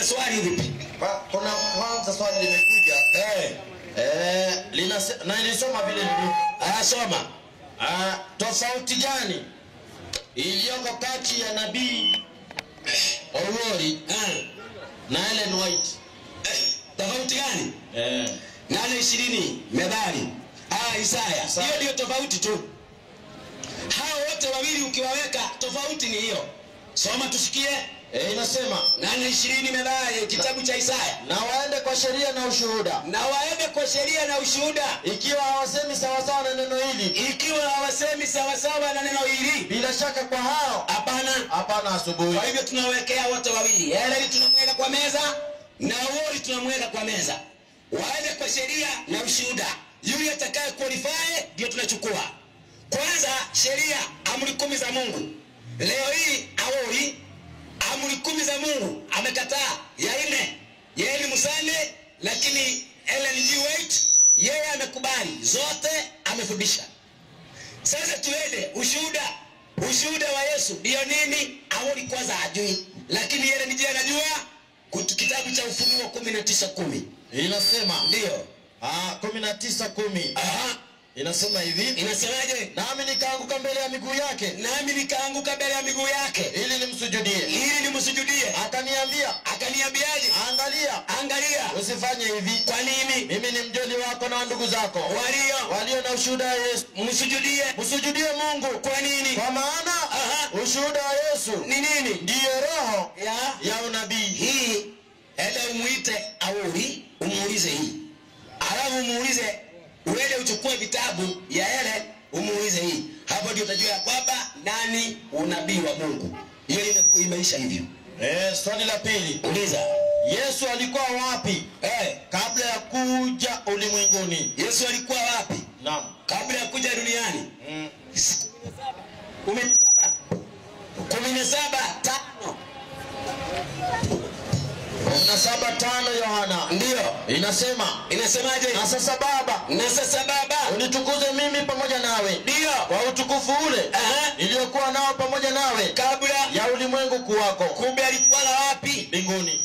swali vipi? Kuna kwanza swali limekuja. Na nilisoma vile nilivyo. Soma. Tofauti gani iliyoko kati ya nabii Owori na Ellen White? Tofauti gani? 8:20 Methali. Isaya. Hiyo ndio tofauti tu. Hao wote wawili ukiwaweka tofauti ni hiyo. Soma tusikie. Inasema 8:20 Methali, kitabu cha Isaya. Na waende kwa sheria na ushuhuda. Na waende kwa sheria na ushuhuda. Ikiwa hawasemi sawa sawa na neno hili. Ikiwa hawasemi sawa sawa na neno hili. Bila shaka kwa hao. Hapana asubuhi. Kwa hivyo tunawekea wote wawili. Ellen tunamweka kwa meza na Owori tunamweka kwa meza. Waende kwa sheria na ushuhuda. Yule atakaye qualify ndio tunachukua. Kwanza sheria, amri 10 za Mungu. Leo hii Owori amri 10 za Mungu amekataa. Ya 4 yeye ni msane, lakini Ellen G. White yeye amekubali zote, amefundisha. Sasa tuende ushuhuda. Ushuhuda wa Yesu ndio nini? Owori kwanza hajui, lakini Ellen G. anajua. Kitabu cha Ufunuo 19:10 inasema ndio 19:10. Inasema hivi. Inasemaje? Nami nikaanguka mbele ya miguu yake. Nami nikaanguka mbele ya miguu yake ili nimsujudie. Akaniambiaje? Angalia. Usifanye hivi. Kwa nini? Mimi ni mjoli wako na ndugu zako. Walio na ushuhuda wa Yesu. Msujudie Mungu. Kwa nini? Kwa maana ushuhuda wa Yesu ni nini? Ndiyo roho ya unabii. Hii enda umuite Owori, umuulize hii. Alafu umuulize uende uchukue vitabu ya Ellen, umuulize hii. Hapo ndio utajua kwamba nani unabii wa Mungu. Hiyo imeisha hivyo. Swali la pili. Uliza. Yesu alikuwa wapi kabla ya kuja ulimwenguni? Yesu alikuwa wapi? Naam. Kabla ya kuja duniani? 17:5. 17:5 Yohana. Ndio. Inasemaje? Na sasa Baba, unitukuze mimi pamoja nawe. Ndio. Kwa utukufu ule iliyokuwa nao pamoja nawe kabla ya ulimwengu kuwako. Kumbe alikuwa na wapi? Mbinguni.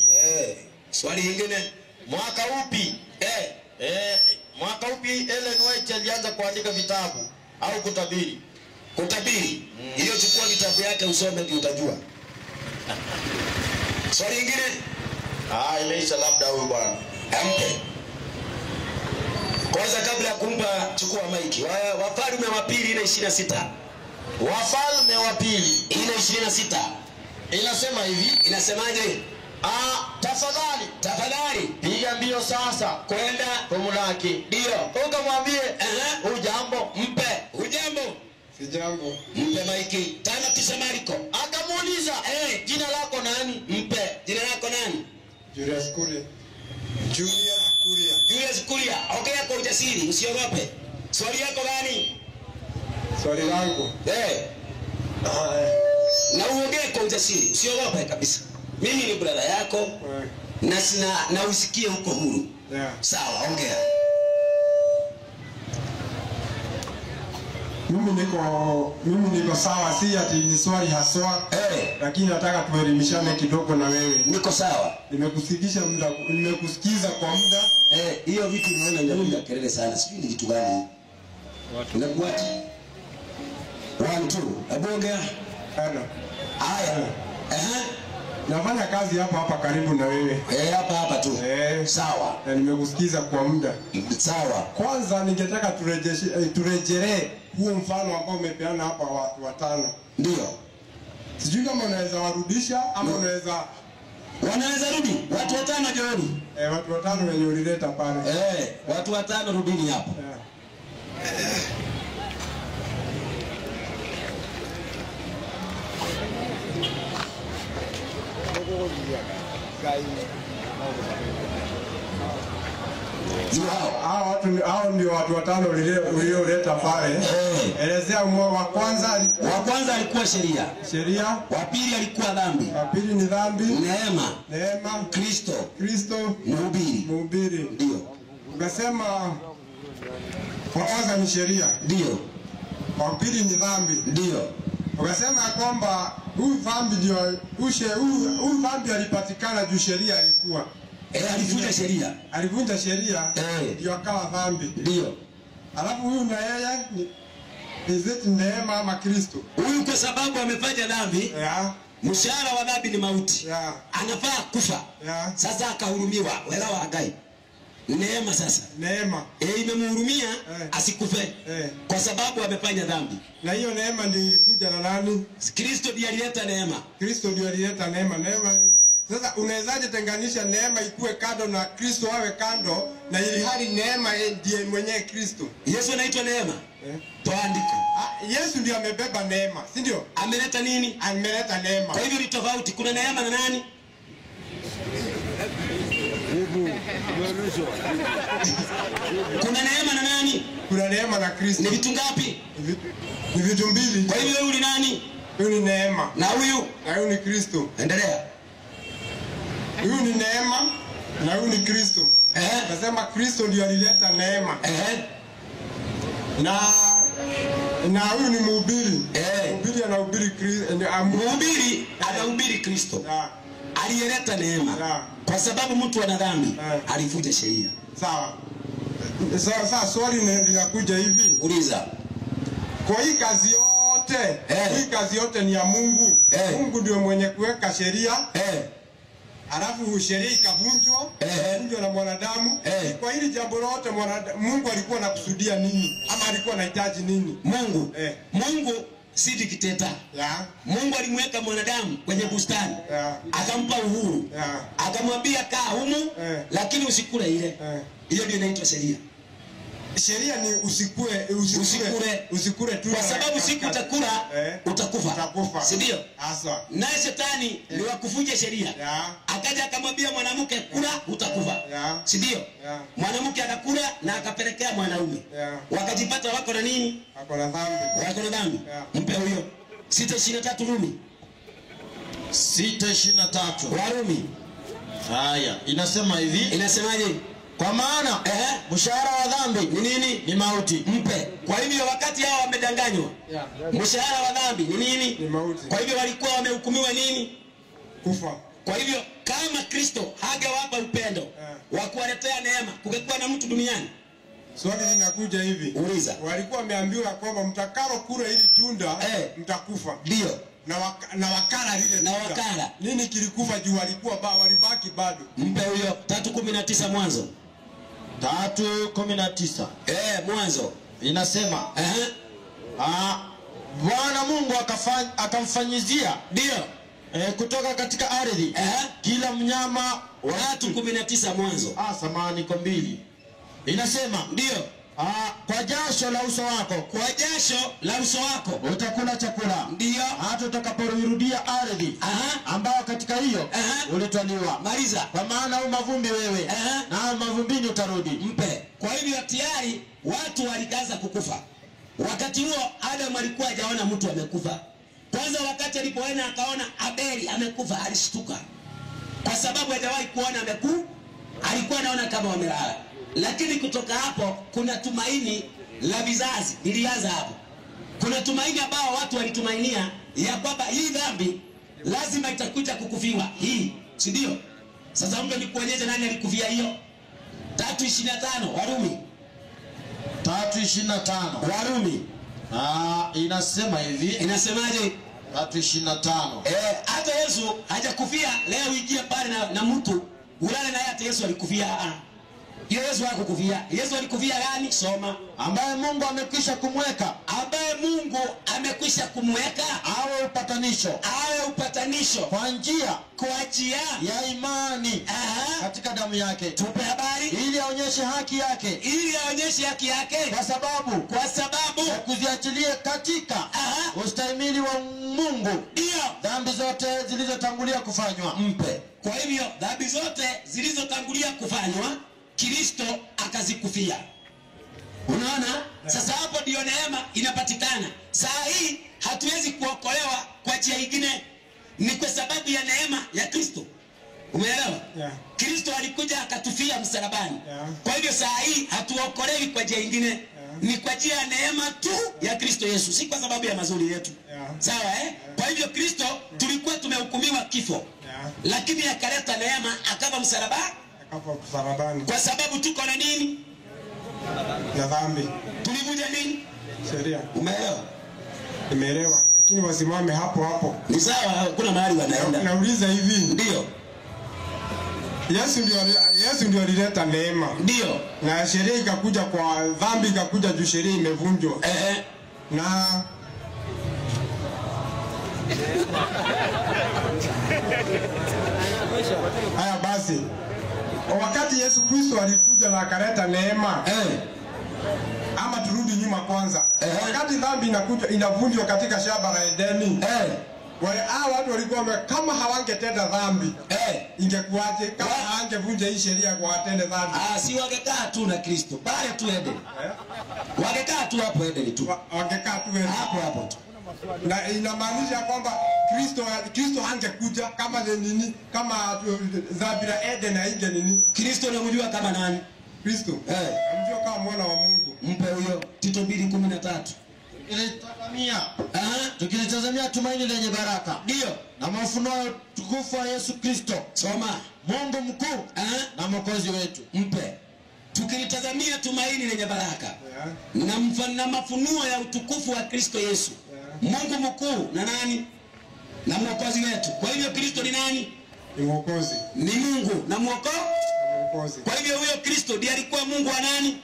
Swali lingine. Mwaka upi? Mwaka upi Ellen White alianza kuandika vitabu au kutabiri? Hiyo chukua vitabu yake usome ndio utajua. Swali lingine. Imeisha labda huyu bwana. Ampe. Kwanza kabla ya kumpa chukua maiki. Wafalme wa pili 4:26. Wafalme wa pili 4:26. Inasema hivi. Inasemaje? Tafadhali piga mbio sasa kwenda kumlaki. Ndio. Ukamwambie hujambo. Mpe. Hujambo. Sijambo. Mpe maiki. 5:9 Marko. Akamuuliza, jina lako nani? Mpe. Jina lako nani? Julius Kuria. Ongea kwa ujasiri, usiogope. Swali yako gani? Swali langu. Na uongee kwa ujasiri, usiogope kabisa. Mimi ni brother yako. Na usikie huko huru. Sawa, ongea. Mimi niko sawa, si ati ni swali haswa. Lakini nataka tuelimishane kidogo na wewe. Niko sawa. Nimekusikiza kwa muda. Hiyo vitu unaona inapiga kelele sana. Sijui ni kitu gani. Unakuaje? 1 2. Hebu ongea. Haya. Nafanya kazi hapa karibu na wewe. Hapa tu. Sawa. Na nimekusikiza kwa muda. Sawa. Kwanza ningetaka turejelee huo mfano ambao umepeana hapa watu 5. Ndio. Sijui kama unaweza warudisha ama unaweza wanaweza rudi. Watu 5 jioni. Watu 5 wenye ulileta pale. Watu 5 rudini hapo. Hao ndio watu 5 ulioleta pale. Elezea wa kwanza alikuwa sheria. Wa pili alikuwa dhambi. Wa pili ni dhambi. Neema. Kristo. Mhubiri. Ndio. Ukasema wa kwanza ni sheria. Ndio. Wa pili ni dhambi. Ndio. Wakasema kwamba huyu dhambi ndio huyu dhambi alipatikana juu sheria alikuwa. Alivunja sheria. Alivunja sheria ndio akawa dhambi. Ndio. Alafu huyu na yeye ni neema ama Kristo. Huyu kwa sababu amefanya dhambi. Mshahara wa dhambi ni mauti. Anafaa kufa. Sasa akahurumiwa. Wala wagai. Neema sasa. Neema. Imemhurumia asikufe. Kwa sababu amefanya dhambi. Na hiyo neema ndio ilikuja na nani? Kristo ndiye alileta neema. Kristo ndiye alileta neema. Neema. Sasa unawezaje tenganisha neema ikue kando na Kristo awe kando na ili hali neema ndiye mwenyewe Kristo? Yesu anaitwa neema. Toa andiko. Yesu ndiye amebeba neema, si ndio? Ameleta nini? Ameleta neema. Kwa hivyo ni tofauti. Kuna neema na nani? Kuna neema na nani? Kuna neema na Kristo. Ni vitu ngapi? Ni vitu mbili. Kwa hivyo huyu ni nani? Huyu ni neema. Na huyu? Na huyu ni Kristo. Endelea. Huyu ni neema na huyu ni Kristo. Nasema Kristo ndiye alileta neema. Na huyu ni mhubiri. Mhubiri anahubiri Kristo. Mhubiri anahubiri Kristo. Aliyeleta neema. Kwa sababu mtu ana dhambi alivunja sheria. Sawa. Sasa swali linakuja hivi. Uliza. Kwa hii kazi yote, hii kazi yote ni ya Mungu. Mungu ndio mwenye kuweka sheria. Alafu sheria ikavunjwa, ikavunjwa na mwanadamu. Kwa hili jambo lote Mungu alikuwa anakusudia nini? Ama alikuwa anahitaji nini? Mungu. Mungu si dikteta. Mungu alimweka mwanadamu kwenye bustani. Akampa uhuru. Akamwambia kaa humu lakini usikule ile. Hiyo ndio inaitwa sheria. Sheria ni usikule tu. Kwa sababu siku utakula utakufa. Si ndio? Hasa. Naye shetani ni wa kuvunja sheria. Akaja akamwambia mwanamke kula utakufa. Si ndio? Mwanamke akakula na akapelekea mwanaume. Wakajipata wako na nini? Wako na dhambi. Wako na dhambi. Mpe huyo. 6:23 Rumi. 6:23 Warumi. Haya, inasema hivi. Inasemaje? Kwa maana mshahara wa dhambi ni nini? Ni mauti. Mpe. Kwa hivyo wakati hao wamedanganywa, mshahara wa dhambi ni nini? Ni mauti. Kwa hivyo walikuwa wamehukumiwa nini? Kufa. Kwa hivyo kama Kristo hangewapa upendo wa kuwaletea neema, kungekuwa na mtu duniani? Swali linakuja hivi. Uliza. Walikuwa wameambiwa kwamba mtakalo kula hili tunda mtakufa. Ndio. Na wakala lile na wakala. Nini kilikufa juu walikuwa walibaki bado? Mpe huyo. 3:19 Mwanzo. 3:19. Mwanzo. Inasema Bwana Mungu akamfanyizia ndio kutoka katika ardhi kila mnyama. 3:19 Mwanzo. Samahani, iko 2. Inasema ndio kwa jasho la uso wako, kwa jasho la uso wako utakula chakula, ndio hata utakaporudia ardhi ambayo katika hiyo ulitwaliwa. Maliza. Kwa maana mavumbi wewe na mavumbini utarudi. Mpe. Kwa hivyo tayari watu walikaanza kukufa. Wakati huo Adam alikuwa hajaona mtu amekufa. Kwanza wakati alipoona akaona Abeli amekufa alishtuka. Kwa sababu hajawahi kuona amekufa. Alikuwa anaona kama wamelala. Lakini kutoka hapo kuna tumaini la vizazi lilianza hapo. Kuna tumaini ambao watu walitumainia ya kwamba hii dhambi lazima itakuja kukufiwa hii, si ndio? Sasa mtu nikuonyesha nani alikufia hiyo. 3:25 Warumi. 3:25 Warumi. Inasema hivi. Inasemaje? 3:25. Hata Yesu hajakufia leo ingie pale na mtu ulale naye, hata Yesu alikufia. Yesu hakukufia. Yesu alikufia gani? Soma. Ambaye Mungu amekwisha kumweka. Ambaye Mungu amekwisha kumweka awe upatanisho. Awe upatanisho kwa njia ya imani katika damu yake. Tupe habari. Ili aonyeshe haki yake. Ili aonyeshe haki yake. Kwa sababu ya kuziachilia katika ustahimili wa Mungu. Ndio. Dhambi zote zilizotangulia kufanywa. Mpe. Kwa hivyo dhambi zote zilizotangulia kufanywa Kristo akazikufia. Unaona? Sasa hapo ndio neema inapatikana. Saa hii hatuwezi kuokolewa kwa njia nyingine, ni kwa sababu ya neema ya Kristo. Umeelewa? Kristo alikuja akatufia msalabani. Kwa hivyo saa hii hatuokolewi kwa njia nyingine. Ni kwa njia ya neema tu ya Kristo Yesu, si kwa sababu ya mazuri yetu. Sawa Kwa hivyo Kristo tulikuwa tumehukumiwa kifo. Lakini akaleta neema akafa msalabani. Kwa sababu tuko na nini? Na dhambi. Tulivunja nini? Sheria. Umeelewa? Nimeelewa. Lakini wasimame hapo. Ni sawa, kuna mahali wanaenda. Nauliza hivi. Ndio. Yesu ndio alileta neema. Ndio. Na sheria ikakuja kwa dhambi ikakuja juu sheria imevunjwa. Na haya basi. Wakati Yesu Kristo alikuja na akaleta neema. Ama turudi nyuma kwanza. Wakati dhambi inakuja inavunjwa katika shamba la Edeni. Wale watu walikuwa kama hawangetenda dhambi. Ingekuaje kama hawangevunja hii sheria kwa watende dhambi? Si wangekaa tu na Kristo. Bali tu Edeni. Wangekaa tu hapo Edeni tu. Wangekaa tu hapo tu. Na inamaanisha kwamba Kristo hangekuja kama nini? Kama dhambi la Edeni hainge nini? Kristo unamjua kama nani? Kristo. Unamjua kama mwana wa Mungu. Mpe huyo Tito 2:13. Tukilitazamia tumaini lenye baraka. Ndio. Na mafunuo tukufu wa Yesu Kristo. Soma. Mungu mkuu na mwokozi wetu. Mpe. Tukilitazamia tumaini lenye baraka. Na mafunuo ya utukufu wa Kristo Yesu. Mungu mkuu na nani? Na mwokozi wetu. Kwa hivyo Kristo ni nani? Ni mwokozi. Ni Mungu na mwokozi. Kwa hivyo huyo Kristo ndiye alikuwa Mungu wa nani?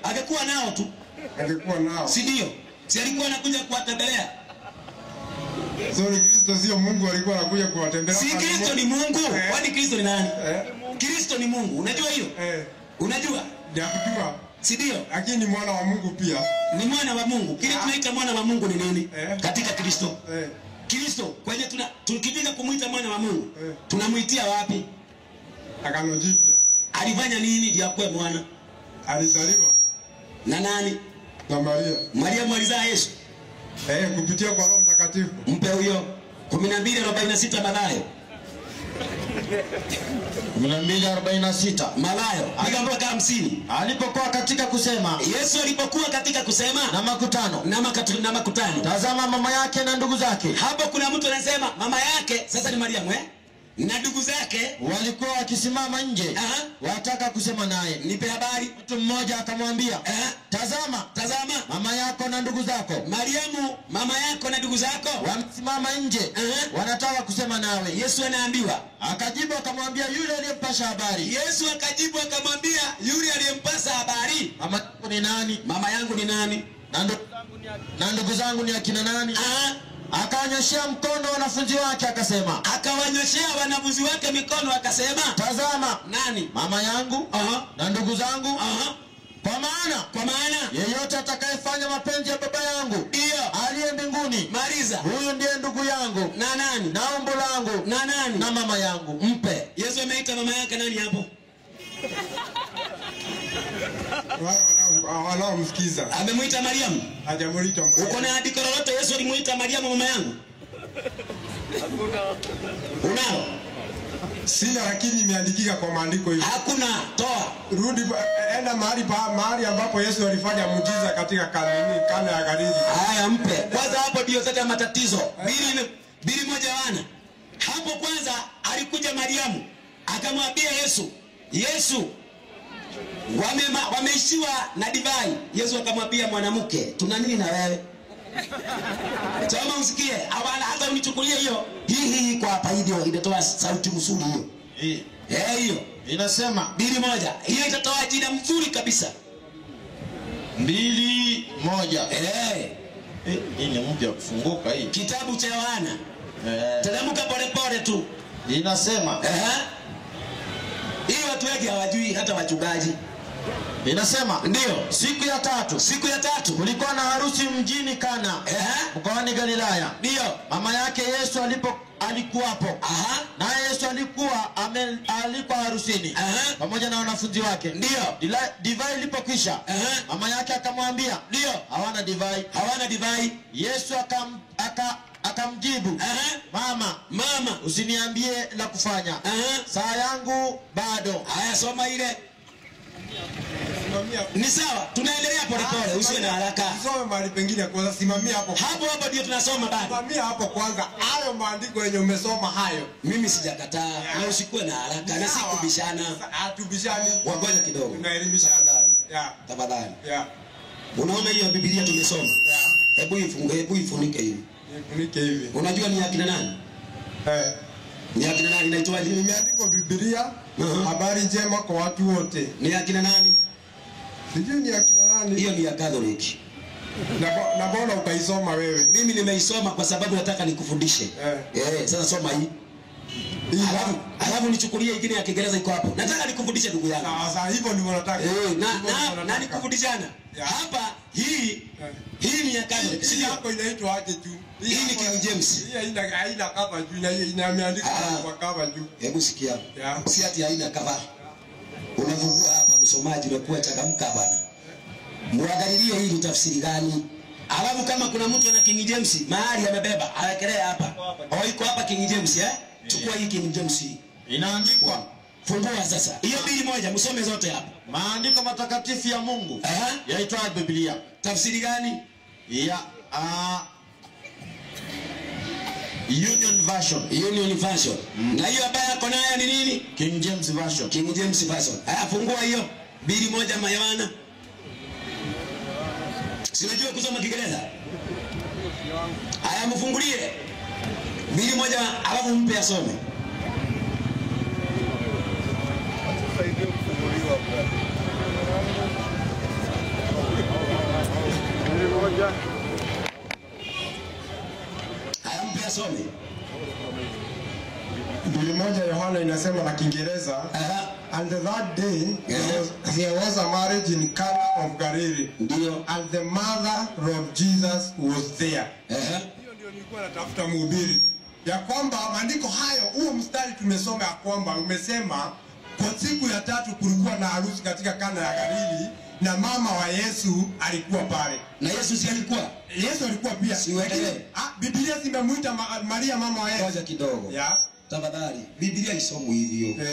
Angekuwa nao tu. Angekuwa nao. Si ndio? Si alikuwa anakuja kuwatembelea. Kristo sio Mungu alikuwa anakuja kuwatembelea. Si Kristo ni Mungu. Kwani Kristo ni nani? Kristo ni Mungu. Unajua hiyo? Unajua? Nakujua. Si ndio? Lakini ni mwana wa Mungu pia. Ni mwana wa Mungu. Kile tunaita mwana wa Mungu ni nini? Katika Kristo. Kristo kwenye tukifika kumuita mwana wa Mungu. Tunamuitia wapi? Agano Jipya. Alifanya nini ndio akuwe mwana? Alizaliwa na nani? Na Maria. Maria alizaa Yesu. Kupitia kwa Roho Mtakatifu. Mpe huyo 12:46 Mathayo. 12:46 Mathayo. Piga mpaka 50. Alipokuwa katika kusema. Yesu alipokuwa katika kusema na makutano. Tazama mama yake na ndugu zake. Hapo kuna mtu anasema mama yake sasa ni Mariamu na ndugu zake walikuwa wakisimama nje. Wataka kusema naye. Nipe habari. Mtu mmoja akamwambia, tazama mama yako na ndugu zako. Mariamu, mama yako na ndugu zako wamesimama nje. Wanataka kusema nawe. Yesu anaambiwa. Akajibu akamwambia yule aliyempasha habari. Yesu akajibu akamwambia yule aliyempasha habari. Mama yangu ni nani? Mama yangu ni nani? Na ndugu zangu ni akina nani? Akawanyoshea mkono wanafunzi wake akasema. Akawanyoshea wanafunzi wake mikono akasema. Tazama nani? Mama yangu na ndugu zangu. Kwa maana yeyote atakayefanya mapenzi ya baba yangu aliye mbinguni, maliza, huyu ndiye ndugu yangu na nani? Na umbo langu na nani? Na mama yangu. Mpe. Yesu ameita mama yake nani hapo? Wanaomsikiza. Amemuita Mariamu. Hajamuita Mariamu. Uko na andiko lolote Yesu alimuita Mariamu mama yangu? Unao? Sina, lakini imeandikika kwa maandiko hiyo. Hakuna, toa. Rudi enda mahali ambapo Yesu alifanya muujiza katika Kana ya Galili. Haya, mpe. Kwanza hapo ndio sasa matatizo. Bili moja wana. Hapo kwanza alikuja Mariamu akamwambia Yesu wameishiwa na divai. Yesu akamwambia mwanamke, tuna nini na wewe? Sema usikie, hata unichukulie hiyo. Hii kwa hapa hiyo inatoa sauti nzuri hiyo. Hiyo inasema 2:1. Hiyo itatoa jina mzuri kabisa. 2:1. Hii ni mpya kufunguka hii. Kitabu cha Yohana. Teremka pole tu. Inasema hii watu wengi hawajui, hata wachungaji. Inasema ndio siku ya tatu kulikuwa na harusi mjini Kana mkoani Galilaya. Ndio mama yake Yesu alikuwapo. Na Yesu alikuwa harusini pamoja na wanafunzi wake. Ndio divai ilipokwisha mama yake akamwambia ndio hawana divai. Yesu akamjibu mama usiniambie la kufanya, saa yangu bado. Haya, soma ile Ni sawa, tunaendelea polepole, usiwe na haraka. Usome mahali pengine kwanza, simamia hapo. Hapo ndio tunasoma bado. Simamia hapo kwanza. Hayo maandiko yenye umesoma hayo. Mimi sijakataa, na usikuwe na haraka, na sikubishana. Hatubishani. Ngoja kidogo. Tunaelimishana. Tafadhali. Unaona hiyo Biblia tumesoma? Hebu ifunike hivi. Ifunike hivi. Unajua ni akina nani? Ni akina nani inaitwaje? Imeandikwa Biblia, habari njema kwa watu wote. Ni akina nani? Sijui ni akina nani. Hiyo ni ya Catholic. Na mbona ukaisoma wewe? Mimi nimeisoma kwa sababu nataka nikufundishe. Sasa soma hii. Alafu nichukulie ingine ya Kiingereza iko hapo. Nataka nikufundishe ndugu yangu. Sasa hivyo ndivyo nataka. Na nikufundishana. Hapa hii ni ya Catholic. Sisi yako inaitwa aje tu? Hii ni King James. Hii haina cover juu na inaandikwa kwa cover juu. Hebu sikia. Si ati haina cover. Unavugua hapa msomaji unakuwa changamka bwana. Muangalilie hii ni tafsiri gani? Alafu kama kuna mtu ana King James mahali amebeba, awekelea hapa. Iko hapa King James Chukua hii King James. Inaandikwa. Fungua sasa. Hiyo Biblia moja msome zote hapa. Maandiko matakatifu ya Mungu. Yaitwa Biblia. Tafsiri gani? Ya Union Version. Union Version. Na hiyo ambayo yako nayo ni nini? King James Version. King James Version. Fungua hiyo. Biblia moja Yohana. Sinajua kusoma Kiingereza? Mfungulie. Biblia moja alafu mpe asome. Mpe asome. Biblia moja Yohana inasema na Kiingereza. And that day there was a marriage in Cana of Galilee. And the mother of Jesus was there. Hiyo ndio nilikuwa natafuta mhubiri. Ya kwamba maandiko hayo, huo mstari tumesoma ya kwamba umesema kwa siku ya tatu kulikuwa na harusi katika Kana ya Galili na mama wa Yesu alikuwa pale. Na Yesu si alikuwa? Yesu alikuwa pia. Biblia zimemuita Maria mama wa Yesu. Ngoja kidogo. Tafadhali. Biblia isomwe hivyo.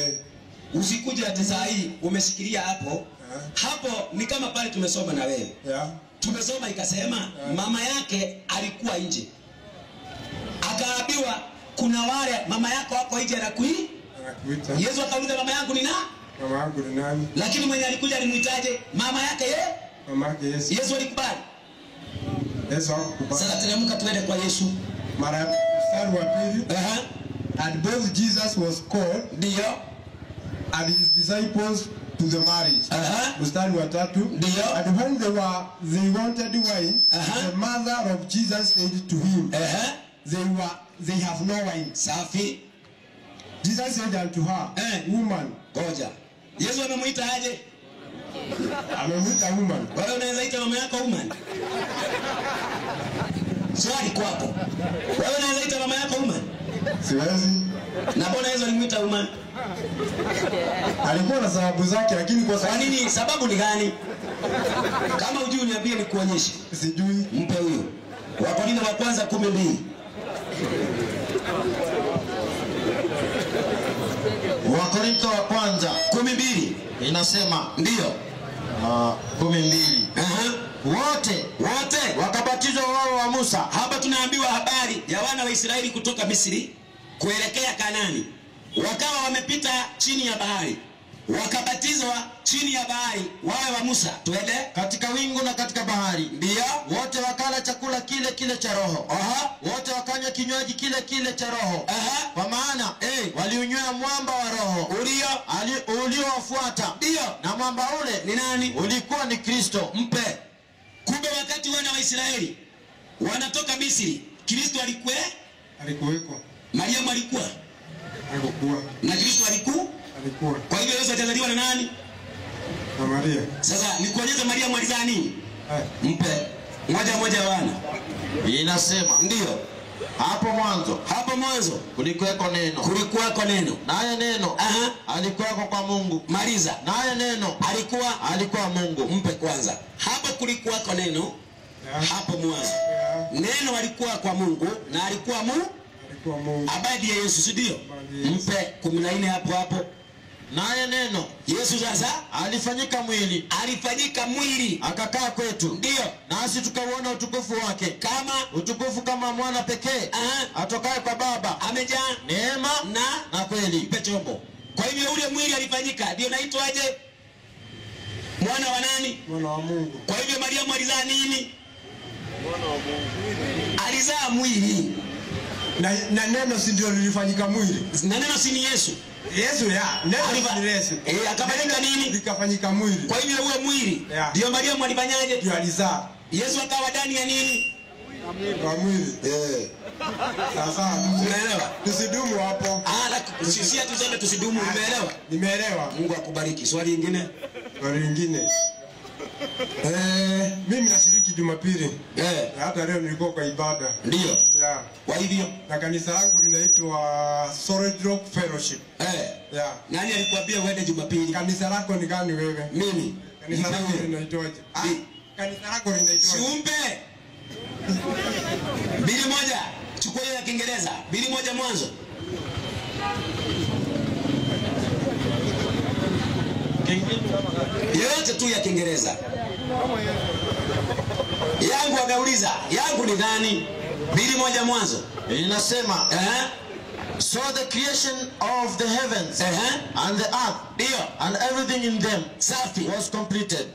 Usikuje hata saa hii umesikilia hapo. Hapo ni kama pale tumesoma na wewe. Tumesoma ikasema mama yake alikuwa nje. Akaambiwa kuna wale mama yako hapo nje anakuita. Yesu akauliza mama yangu ni nani? Mama yangu ni nani? Lakini mwenye alikuja alimuitaje? Mama yake Mama yake Yesu. Yesu alikubali. Yesu akubali. Sasa teremka tuende kwa Yesu. Mara mstari wa pili. And both Jesus was called. Ndio. And his disciples to the marriage. Mstari wa tatu. Ndio. And when they wanted wine, the mother of Jesus said to him, they have no wine. Safi. Jesus said unto her, woman. Ngoja. Yesu amemuita aje? Amemuita woman. Wewe unaweza ita mama yako woman? Swali kwako. Wewe unaweza ita mama yako woman? Siwezi. Na mbona Yesu alimuita woman? Alikuwa na sababu zake, lakini kwa nini? Sababu ni gani? Kama hujui niambie nikuonyeshe. Sijui. Mpe huyo. Wakorintho wa kwanza 12. Wakorintho wa kwanza 12 inasema ndio 12 wote wakabatizwa wao wa Musa. Hapa tunaambiwa habari ya wana wa Israeli kutoka Misri kuelekea Kanaani. Wakawa wamepita chini ya bahari. Wakabatizwa chini ya bahari wale wa Musa. Tuende katika wingu na katika bahari. Ndio. Wote wakala chakula kile cha roho. Wote wakanywa kinywaji kile cha roho. Kwa maana waliunywea mwamba wa roho uliowafuata. Ndio. Na mwamba ule ni nani? Ulikuwa ni Kristo. Mpe. Kumbe wakati wana wa Israeli wanatoka Misri, Kristo alikuweko. Mariamu alikuwa. Na Kristo alikuwa. Kwa hivyo Yesu atazaliwa na nani? Na Maria. Sasa nikuonyesha Mariamu alizaa nini? Mpe. Moja wana. Inasema ndio. Hapo mwanzo kulikuwako neno. Naye neno alikuwako kwa Mungu. Maliza. Naye neno alikuwa Mungu. Mpe kwanza. Hapo kulikuwako neno. Hapo mwanzo. Neno alikuwa kwa Mungu na alikuwa Mungu. Abadi ya Yesu, si ndio? Mpe 14 hapo. naye neno Yesu sasa alifanyika mwili akakaa kwetu, ndio nasi tukauona utukufu wake, kama utukufu kama mwana pekee atokaye kwa Baba, amejaa neema na kweli. Mpe chombo. Kwa hivyo ule mwili alifanyika, ndio naitwaje? Mwana wa nani? Mwana wa Mungu. Kwa hivyo Mariamu alizaa nini? Mwana wa Mungu. Alizaa mwili. Na neno si ndio lilifanyika mwili? Na neno si ni Yesu? Yesu ya. Neno ni Yesu. Akafanyika nini? Likafanyika mwili. Kwa hivyo uwe mwili. Ndio Mariamu alifanyaje? Ndio alizaa. Yesu akawa ndani ya nini? Wa mwili. Sasa umeelewa? Tusidumu hapo. Sisi tuseme tusidumu, umeelewa? Nimeelewa. Mungu akubariki. Swali lingine? Swali lingine. Mimi nashiriki Jumapili. Hata leo nilikuwa kwa ibada. Ndio. Kwa hivyo na kanisa langu linaitwa Solid Rock Fellowship. Nani alikwambia uende Jumapili? Kanisa lako ni gani wewe? Mimi. Kanisa lako linaitwaje? Kanisa lako linaitwaje? Siumpe. Bili moja. Chukua hiyo ya Kiingereza. Bili moja mwanzo. Yote tu ya Kiingereza. Yangu ameuliza, yangu ni gani? Bili moja mwanzo. Inasema so the creation of the heavens and the earth and everything in them was completed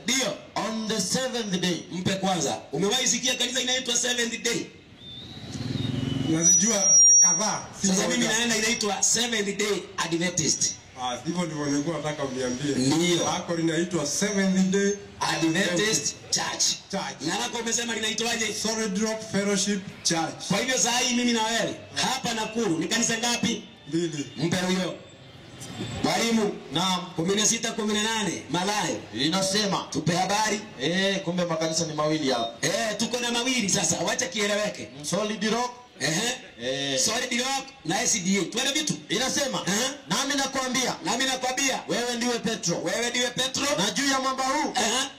on the seventh day. Mpe kwanza. Umewahi sikia kanisa inaitwa seventh day? Nazijua kadhaa. Sasa mimi naenda inaitwa Seventh Day Adventist. Hivyo ndivyo nilikuwa nataka uniambie. Ndio. Lako linaitwa Seventh Day Adventist Church. Na lako umesema linaitwaje? Solid Rock Fellowship Church. Kwa hivyo saa hii mimi na wewe hapa Nakuru ni kanisa ngapi? 2. Mpe huyo. Mwalimu. Naam. 16 18 Malayo. Inasema tupe habari. Kumbe makanisa ni mawili hapa. Tuko na mawili sasa. Wacha kieleweke. Solid Rock Solid Rock na SDA. Tuende vitu. Inasema nami nakwambia wewe ndiwe Petro. Na juu ya mwamba huu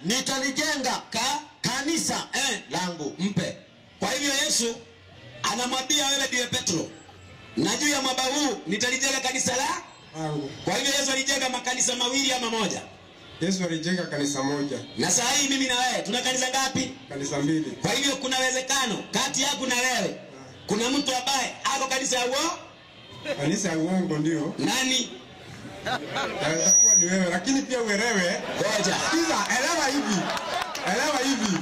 nitalijenga kanisa langu. Mpe. Kwa hivyo Yesu anamwambia wewe ndiwe Petro. Na juu ya mwamba huu nitalijenga kanisa langu. Kwa hivyo Yesu alijenga makanisa mawili ama moja? Yesu alijenga kanisa moja. Na saa hii mimi na wewe tuna kanisa ngapi? Kanisa 2. Kwa hivyo kuna uwezekano kati yako na wewe kuna mtu ambaye ako kanisa ya uongo? Kanisa ya uongo ndio. Nani? Itakuwa ni wewe, lakini pia uelewe. Ngoja. Sikiza, elewa hivi. Elewa hivi.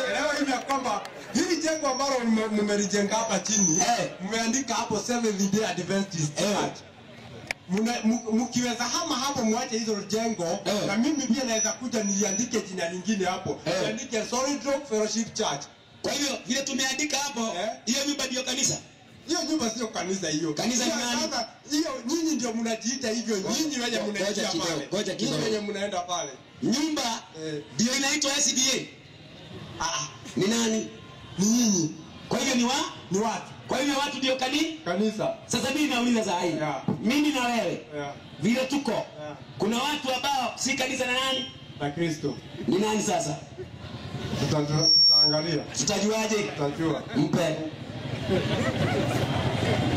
Elewa hivi kwamba hili jengo ambalo mmelijenga hapa chini, mmeandika hapo Seventh Day Adventist Church. Mkiweza hapo muache hizo jengo, na mimi pia naweza kuja niandike jina lingine hapo. Niandike Solid Rock Fellowship Church. Kwa hivyo vile tumeandika hapo, hiyo nyumba ndio kanisa. Hiyo nyumba sio kanisa hiyo. Kanisa ni nani? Sasa hiyo nyinyi ndio mnajiita hivyo. Nyinyi wenye mnaenda pale. Ngoja kidogo. Nyinyi wenye mnaenda pale. Nyumba ndio inaitwa SDA. Ni nani? Ni nyinyi. Kwa hivyo ni watu. Kwa hivyo watu ndio kanisa. Sasa mimi nauliza saa hii. Mimi na wewe. Vile tuko. Kuna watu ambao si kanisa na nani? Na Kristo. Ni nani sasa? Tutaangalia. Tutajuaje? Tutajua. Mpe.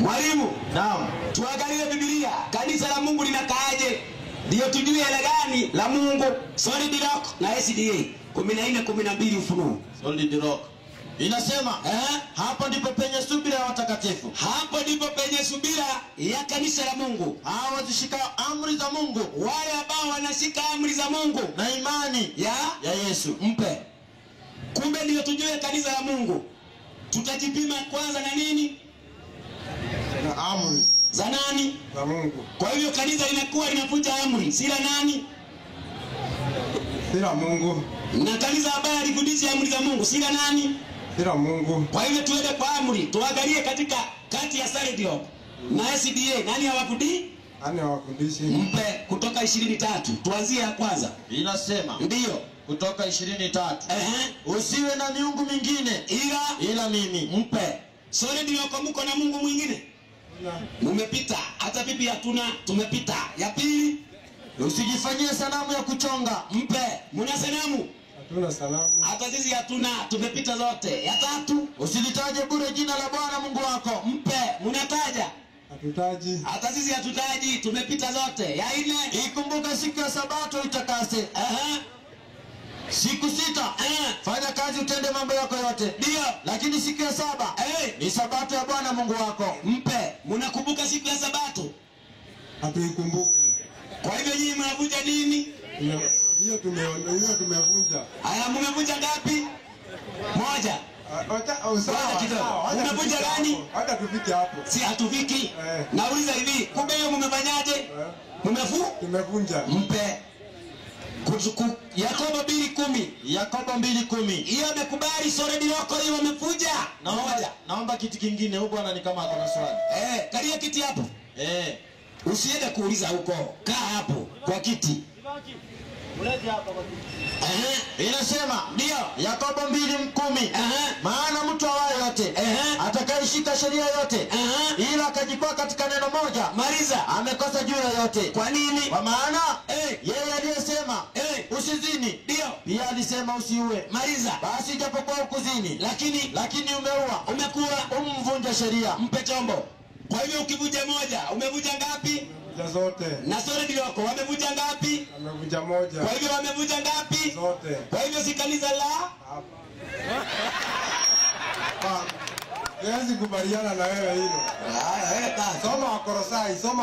Mwalimu. Naam. Tuangalie Biblia. Kanisa la Mungu linakaaje? Ndio tujue ile gani la Mungu. Solid Rock na SDA. 14:12 Ufunuo. Solid Rock. Inasema hapo ndipo penye subira ya watakatifu. Hapo ndipo penye subira ya kanisa la Mungu. Hao wazishika amri za Mungu. Wale ambao wanashika amri za Mungu na imani ya Yesu. Mpe. Kumbe ndio tujue kanisa la Mungu. Tutajipima kwanza na nini? Na amri. Za nani? Za Mungu. Kwa hivyo kanisa linakuwa linafuata amri. Si la nani? Si la Mungu. Na kanisa ambaye alifundisha amri za Mungu si la nani? Si la Mungu. Kwa hivyo tuende kwa amri. Tuangalie katika kati ya Solid Rock na SDA nani hawafundishi? Nani hawafundishi? Mpe Kutoka 23. Tuanzie ya kwanza. Inasema ndio Kutoka 23. Usiwe na miungu mingine ila mimi. Mpe. Solid Rock mko na Mungu mwingine? Mumepita. Hata bibi hatuna, tumepita. Ya pili, usijifanyie sanamu ya kuchonga. Mpe. Muna sanamu? Hatuna sanamu. Hata sisi hatuna, tumepita zote. Ya tatu, usilitaje bure jina la Bwana Mungu wako. Mpe. Munataja? Hatutaji. Hata sisi hatutaji, tumepita zote. Ya nne, ikumbuka siku ya Sabato itakase. Siku 6 fanya kazi utende mambo yako yote. Ndio. Lakini siku ya 7 ni Sabato ya Bwana Mungu wako. Mpe. Mnakumbuka siku ya Sabato? Hatuikumbuki. Kwa hivyo nyinyi mnavunja nini? Hiyo tumevunja. Haya, mmevunja ngapi? Moja. Unavunja gani? Hata tufike hapo. Si hatufiki. Nauliza hivi, kumbe hiyo mmefanyaje? Tumevunja. Mpe. Yakobo 2:10. Yakobo 2:10. Hiyo amekubali sore diloko hiyo amefuja. Naomba kiti kingine huko, bwana ni kama kuna swali. Kalia kiti hapo. Usiende kuuliza huko. Kaa hapo kwa kiti. Ulete hapa kwa kiti. Inasema ndio Yakobo 2:10. Maana mtu awaye yote atakayeshika sheria yote ila akajikwaa katika neno moja, maliza, amekosa juu ya yote. Kwa nini? Kwa maana yeye aliyesema usizini ndio pia alisema usiue. Maliza. Basi japokuwa ukuzini lakini umeua, umekuwa umvunja sheria. Mpe chombo. Kwa hivyo ukivunja moja, umevunja ngapi? Zote. Na sore diloko wamevunja ngapi? Wamevunja moja. Kwa hivyo wamevunja ngapi? Zote. Kwa hivyo si kanisa la Siwezi kubaliana na wewe hilo. Soma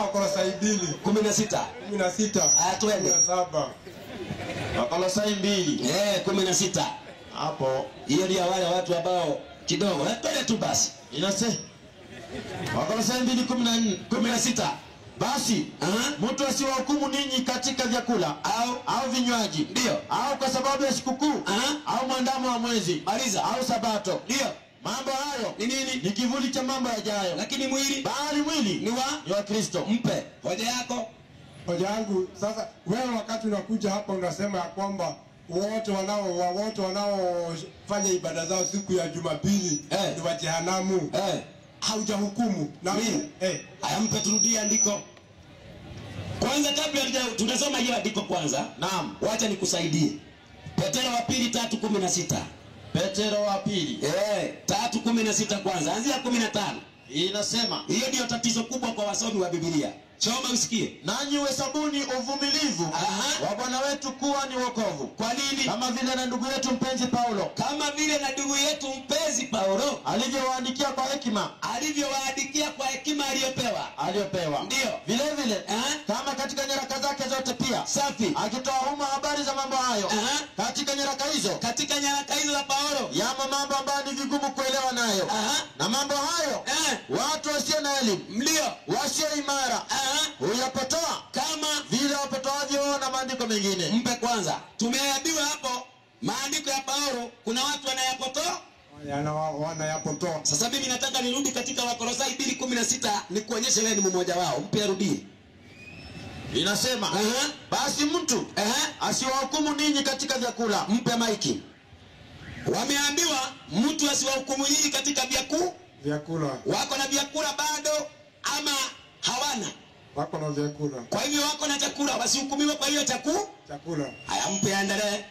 Wakolosai 2:16. 16. Twende. 17. Wakolosai 2. 16. Hapo hiyo ndio wale watu ambao kidogo. Twende tu basi. Inasema Wakolosai 2:16. Basi mtu asiwahukumu ninyi katika vyakula au vinywaji, ndio, au kwa sababu ya sikukuu au mwandamo wa mwezi, maliza, au Sabato. Ndio. Mambo hayo ni nini? Ni kivuli cha mambo yajayo, lakini mwili, bali mwili ni wa Kristo. Mpe hoja yako. Hoja yangu sasa, wewe wakati unakuja hapa unasema ya kwamba wote wanaofanya ibada zao siku ya Jumapili ni wa jehanamu. Haujahukumu na mimi ayampe turudie andiko kwanza kabla tunasoma hiyo andiko kwanza. Naam, wacha nikusaidie. Petero wa 2:3:16. Petero wa 2 3:16 kwanza, anzia 15. Inasema hiyo ndio tatizo kubwa kwa wasomi wa Biblia. Soma usikie. Nanyi uhesabuni uvumilivu wa Bwana wetu kuwa ni wokovu. Kwa nini? Kama vile na ndugu yetu mpenzi Paulo, alivyowaandikia kwa hekima aliyopewa. Ndio. Vile vile kama katika nyaraka zake zote pia safi, akitoa huma habari za mambo hayo. Katika nyaraka hizo za Paulo yamo mambo ambayo ni vigumu kuelewa nayo. Na mambo hayo watu wasio na elimu, ndio, wasio imara huyapotoa kama vile wapotoavyo na maandiko mengine. Mpe kwanza. Tumeambiwa hapo maandiko ya Paulo kuna watu wanayapotoa. Wanayapotoa. Sasa mimi nataka nirudi katika Wakolosai 2:16 nikuonyeshe wewe ni mmoja wao. Mpe arudie. Inasema basi mtu asiwahukumu ninyi katika vyakula. Mpe maiki. Wameambiwa mtu asiwahukumu ninyi katika vyakula. Wako na vyakula bado ama hawana? Wako na vyakula. Kwa hivyo wako na chakula, wasihukumiwe kwa hiyo chakula. Haya, mpe endelee.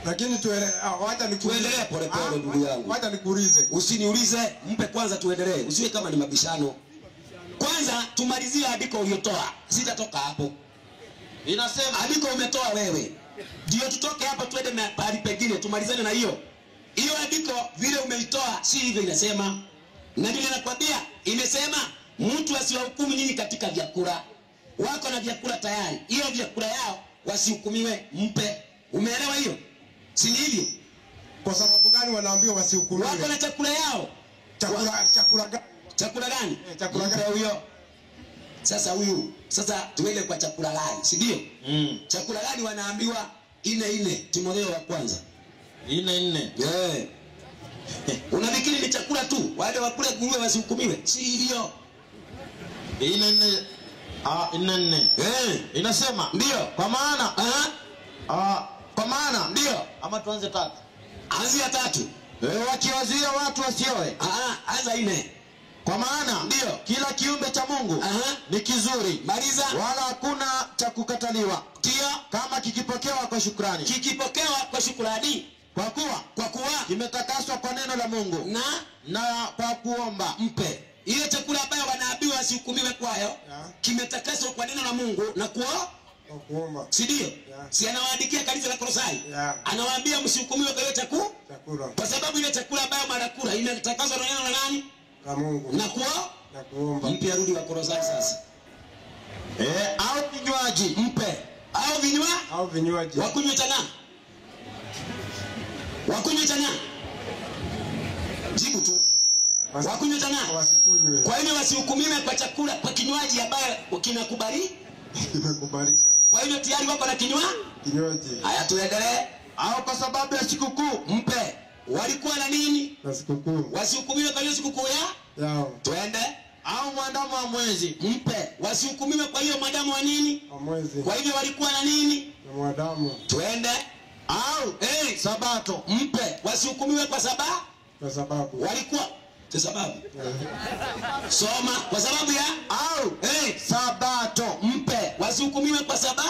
Lakini tuendelee pole pole ndugu yangu. Wacha nikuulize. Usiniulize, mpe kwanza tuendelee. Usiwe kama ni mabishano. Kwanza tumalizie andiko uliotoa. Sitatoka hapo. Inasema andiko umetoa wewe. Ndio tutoke hapa tuende na pahali pengine tumalizane na hiyo. Hiyo andiko vile umeitoa si hivyo inasema. Na vile nakwambia imesema mtu asiwahukumu nyinyi katika vyakula. Wako na vyakula tayari. Hiyo vyakula yao wasihukumiwe, mpe. Umeelewa hiyo? Si hivyo? Kwa sababu gani wanaambiwa wasihukumiwe? Wako na chakula yao. Chakula gani? Chakula gani? Chakula gani huyo? Sasa tuende kwa chakula gani, si ndio? Chakula gani wanaambiwa? 4:4 Timotheo wa kwanza. 4:4. Unafikiri ni chakula tu? Wale wakule kuwe wasihukumiwe? Si hivyo. 4:4. Inasema ndio. Kwa maana ndio. Ama tuanze 3. Anzia 3. Wakiwazuia watu wasioe. Anza 4. Kwa maana ndio kila kiumbe cha Mungu ni kizuri. Maliza. Wala hakuna cha kukataliwa. Ndio. Kama kikipokewa kwa shukrani. Kwa kuwa kimetakaswa kwa neno la Mungu na kwa kuomba. Mpe. ile chakula ambayo wanaambiwa wasihukumiwe kwayo kimetakaswa kwa neno la Mungu na kuomba. Si ndio? Si anawaandikia kanisa la Kolosai. Anawaambia msihukumiwe kwa hiyo chakula. Kwa sababu ile chakula ambayo mnakula imetakaswa na neno la nani? La Mungu. Na kuomba. Mpe arudi wa Kolosai sasa. Au vinywaji mpe. Au vinywaji. Wakunywe tena. Jibu tu. Wakunywe tena. Wasikunywe. Kwa hiyo wasihukumiwe kwa chakula, kwa kinywaji ambayo kinakubali. Kwa hiyo tayari wako na kinywaji. Haya tuendelee. Au kwa sababu ya sikukuu mpe. Walikuwa na nini? Na sikukuu. Wasihukumiwe kwa hiyo sikukuu yao. Twende. Au mwandamo wa mwezi mpe. Wasihukumiwe kwa hiyo mwandamo wa nini? Wa mwezi. Kwa hivyo walikuwa na nini? Na mwandamo. Twende. Au sabato mpe. Wasihukumiwe kwa sababu walikuwa sababu. Soma kwa sababu ya au sabato mpe. Wasihukumiwe kwa sababu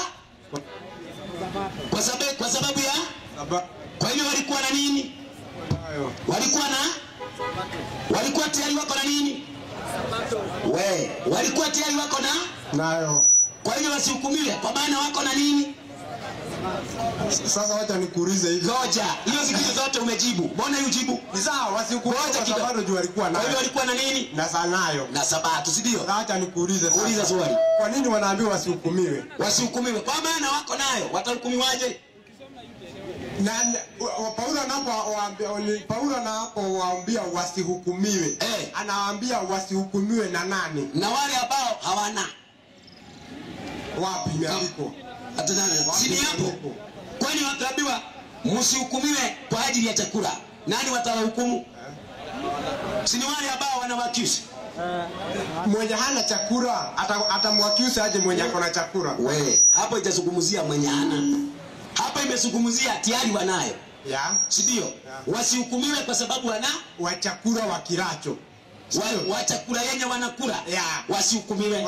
ya kwa hivyo walikuwa na nini? Walikuwa tayari wako na nini? Walikuwa tayari wako nayo. Kwa hivyo wasihukumiwe kwa maana wako na nini? Sasa wacha nikuulize hivi. Ngoja. Hiyo zingine zote umejibu. Mbona ujibu? Ni sawa, wasihukumiwe kwa sababu juu walikuwa nayo. Kwa hivyo walikuwa na nini? Na sanayo. Na sabato, si ndio? Acha nikuulize sasa. Uliza swali. Kwa nini wanaambiwa wasihukumiwe? Wasihukumiwe kwa maana wako nayo. Watahukumiwaje? Na Paulo anapowaambia wasihukumiwe, anawaambia wasihukumiwe na nani? Na wale ambao hawana. Wapi imeandikwa? Hata nani? Si hapo. Kwani wataambiwa msihukumiwe kwa ajili ya chakula. Nani watawahukumu? Si ni wale ambao wanawakiusi. Mwenye hana chakula atamwakiusi aje mwenye ako na chakula? Hapo itazungumzia mwenye hana. Hapa imezungumzia tayari wanayo. Si ndio? Wasihukumiwe kwa sababu wa chakula wakiracho. Wa chakula yenye wanakula. Wasihukumiwe.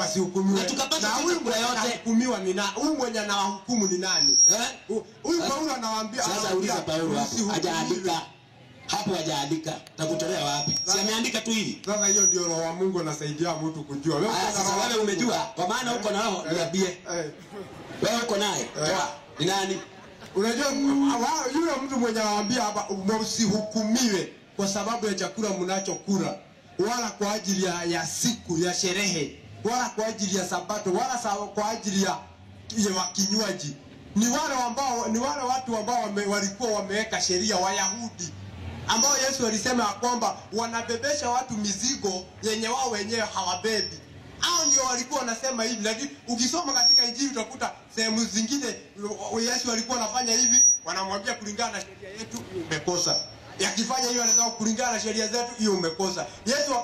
Na tukapata chakula yote. Hukumiwa ni nani? Huyu mwenye anawahukumu ni nani? Huyu Paulo anawaambia. Sasa uliza Paulo hapo. Hajaandika. Hapo hajaandika. Takutolea wapi? Si ameandika tu hivi. Sasa hiyo ndio roho wa Mungu anasaidia mtu kujua. Sasa wewe umejua kwa maana uko na roho niambie. Wewe uko naye. Toa. Ni nani? Unajua yule mtu mwenye anawaambia hapa msihukumiwe kwa sababu ya chakula mnachokula, wala kwa ajili ya siku ya sherehe, wala kwa ajili ya sabato, wala kwa ajili ya kinywaji. Ni wale watu ambao walikuwa wameweka sheria, Wayahudi ambao Yesu alisema kwamba wanabebesha watu mizigo yenye wao wenyewe hawabebi. Hao ndio walikuwa wanasema hivi, lakini ukisoma katika Injili utakuta sehemu zingine Yesu alikuwa anafanya hivi, wanamwambia kulingana na sheria yetu umekosa. Yakifanya hiyo anaweza kulingana na sheria zetu hiyo umekosa. Yesu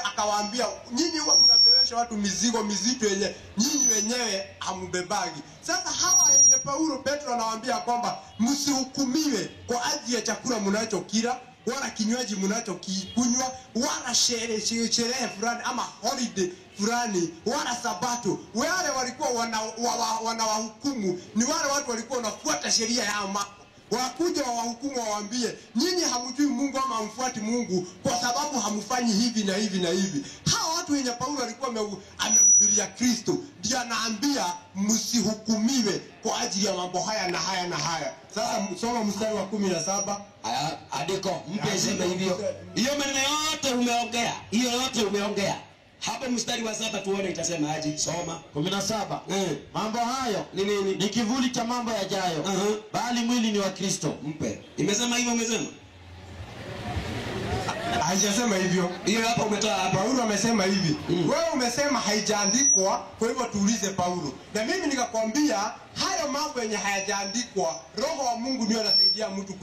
akawaambia nyinyi huwa mnabebesha watu mizigo mizito yenye nyinyi wenyewe hambebagi. Sasa hawa yenye Petro anawaambia kwamba msihukumiwe kwa ajili ya chakula mnachokila, wala kinywaji mnachokikunywa, wala sherehe fulani ama holiday fulani, wala sabato. Wale walikuwa wanawahukumu ni wale watu walikuwa wanafuata sheria yao. Wakuja wahukumu wawaambie nyinyi hamjui Mungu ama hamfuati Mungu kwa sababu hamfanyi hivi na hivi na hivi. Hawa watu wenye Paulo alikuwa amehubiria Kristo ndio anaambia msihukumiwe kwa ajili ya mambo haya na haya na haya. Sasa soma mstari wa 17. Andiko mpe sema hivyo. Hiyo maneno yote umeongea. Hiyo yote umeongea. Hapo mstari wa 7 tuone itasema aje. Soma 17. Mambo hayo ni nini? Ni kivuli cha mambo yajayo. Bali mwili ni wa Kristo. Mpe. Imesema hivyo umesema? Haijasema hivyo. Hiyo hapo umetoa hapa. Paulo amesema hivi. Wewe umesema haijaandikwa, kwa hivyo tuulize Paulo. Na mimi nikakwambia hayo mambo yenye hayajaandikwa, Roho wa Mungu ndiye anasaidia mtu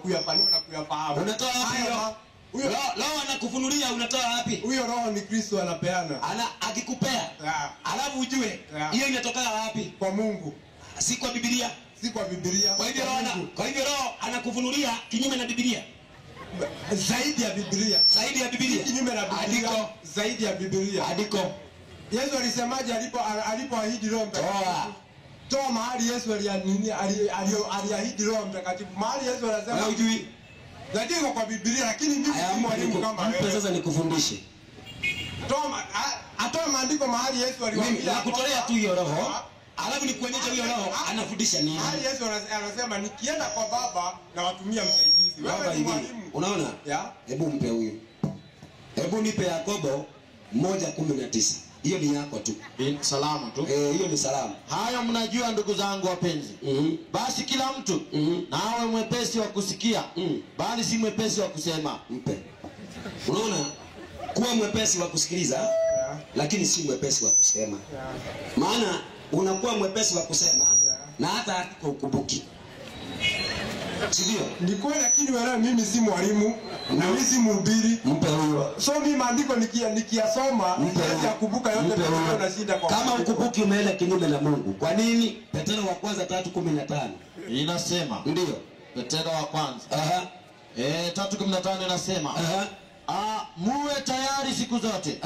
kuyafahamu na kuyafahamu. Unatoa hapo. Roho anakufunulia unatoa wapi? Huyo Roho ni Kristo anapeana. Akikupea. Alafu ujue hiyo inatoka wapi? Kwa Mungu. Si kwa Biblia. Si kwa Biblia. Kwa hivyo Roho anakufunulia kinyume na Biblia. Zaidi ya Biblia. Zaidi ya Biblia. Kinyume na Biblia. Zaidi ya Biblia. Andiko. Yesu alisemaje alipoahidi Roho Mtakatifu? Toa mahali Yesu aliahidi Roho Mtakatifu. Mahali Yesu anasema hujui. Lakini kwa Biblia, lakini mimi si mwalimu kama wewe. Sasa nikufundishe. atoa maandiko mahali Yesu aliwaambia. Mimi nakutolea tu hiyo roho. Alafu ni kuonyesha hiyo roho anafundisha nini? Mahali Yesu anasema nikienda kwa Baba na watumia msaidizi. Wewe ni mwalimu. Unaona? Hebu mpe huyu. Hebu nipe Yakobo 1:19. Hiyo ni yako tu. Salamu tu. Hiyo ni salamu. Hayo mnajua ndugu zangu wapenzi. Basi kila mtu na awe mwepesi wa kusikia, bali si mwepesi wa kusema. Mpe. Unaona? Kuwa mwepesi wa kusikiliza, lakini si mwepesi wa kusema. Maana unakuwa mwepesi wa kusema na hata ukumbuki. Sivyo? Ni kweli, lakini wewe mimi si mwalimu na mimi si mhubiri. Mpe huyo. So mimi maandiko nikiyasoma nitakumbuka yote bila na shida kwa. Kama ukumbuki umeenda kinyume na Mungu. Kwa nini? Petro wa kwanza 3:15 inasema. Ndio. Petro wa kwanza. 3:15 inasema. Muwe tayari siku zote.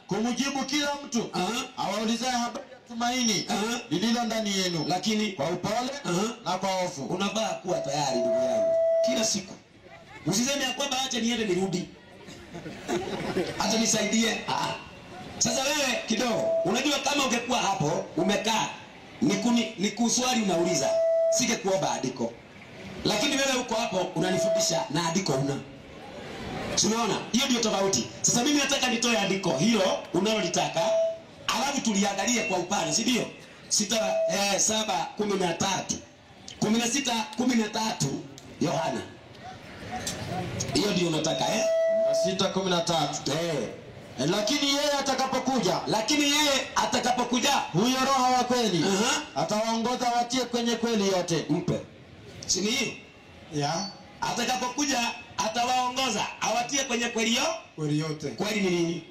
Kumjibu kila mtu. Awaulizaye habari ya tumaini lililo ndani yenu, lakini kwa upole na kwa hofu. Unafaa kuwa tayari ndugu yangu. Kila siku. Usiseme ya kwamba acha niende nirudi. Acha nisaidie. Sasa wewe kidogo, unajua kama ungekuwa hapo, umekaa, ni kuswali unauliza, singekuomba andiko. Lakini wewe uko hapo unanifundisha na andiko una. Tunaona? Hiyo ndio tofauti. Sasa mimi nataka nitoe andiko hilo unalolitaka, alafu tuliangalie kwa upana, si ndio? 7:13. 16:13 Yohana. Hiyo ndio unataka 6:13. Lakini yeye atakapokuja, huyo Roho wa kweli atawaongoza watie kwenye kweli yote. Mpe. Si ni hiyo? Atakapokuja atawaongoza awatie kwenye kweli yote. Kweli ni nini?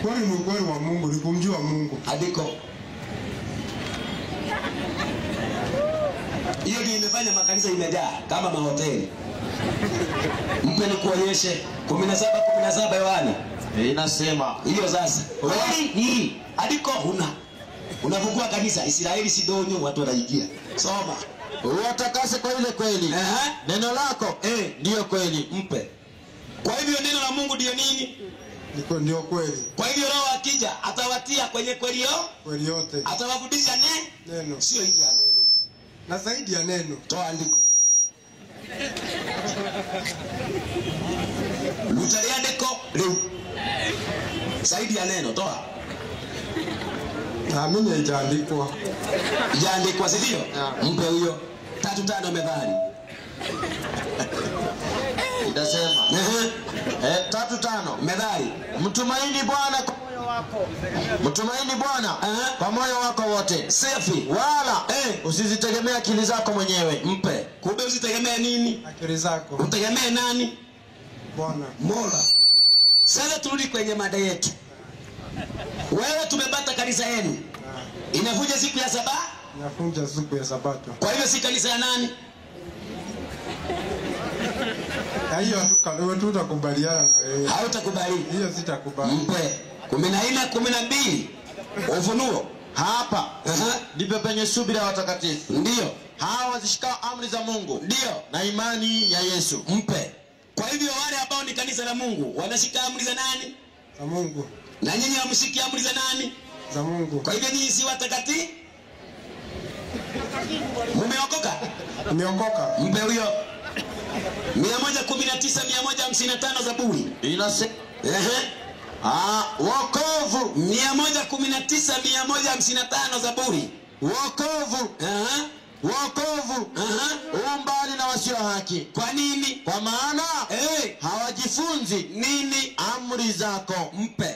Kweli ni ukweli wa Mungu, ni kumjua Mungu. Andiko. Hiyo ndio imefanya makanisa imejaa kama mahoteli. Mpe ni kuonyeshe 17:17 Yohana. Inasema. Hiyo sasa. Kweli ni andiko huna. Unafungua kanisa Israeli Sidonyo watu wanaingia. Soma. Uwatakase kwa ile kweli. Neno lako ndio kweli. Mpe. Kwa hivyo neno la Mungu ndio nini? Ndio kweli. Kwa hivyo Roho akija atawatia kwenye kweli yote. Atawafundisha neno. Sio nje ya neno. Na zaidi ya neno. Toa andiko. Lutaria andiko leo. Zaidi ya neno toa. Mimi haijaandikwa. Haijaandikwa sivyo? Mpe huyo 3:5 Methali. Inasema 3:5 Methali. Mtumaini Bwana kwa moyo wako. Mtumaini Bwana kwa moyo wako wote. Safi. Wala usizitegemea akili zako mwenyewe. Mpe. Kumbe usitegemee nini? Akili zako. Utegemee nani? Bwana. Mola. Sasa turudi kwenye mada yetu. Wewe tumepata kanisa yenu. Inavuja siku ya Sabato? Inafunja siku ya Sabato. Kwa hivyo si kanisa ya nani? Hiyo tutakubaliana na wewe. Hautakubali. Hiyo sitakubali. Mpe. 14:12 Ufunuo. Hapa ndipo penye subira watakatifu. Ndio. Hawa wazishikao amri za Mungu. Ndio. Na imani ya Yesu. Mpe. Kwa hivyo wale ambao ni kanisa la Mungu wanashika amri za nani? Za Mungu. Na nyinyi hamshiki amri za nani? Za Mungu. Kwa hivyo nyinyi si watakatifu? Mumeokoka? Umeokoka. Mpe huyo 119:155 Zaburi. Inasema wokovu 119:155 Zaburi. Wokovu. Wokovu umbali na wasio haki. Kwa nini? Kwa maana hawajifunzi nini? Amri zako. Mpe.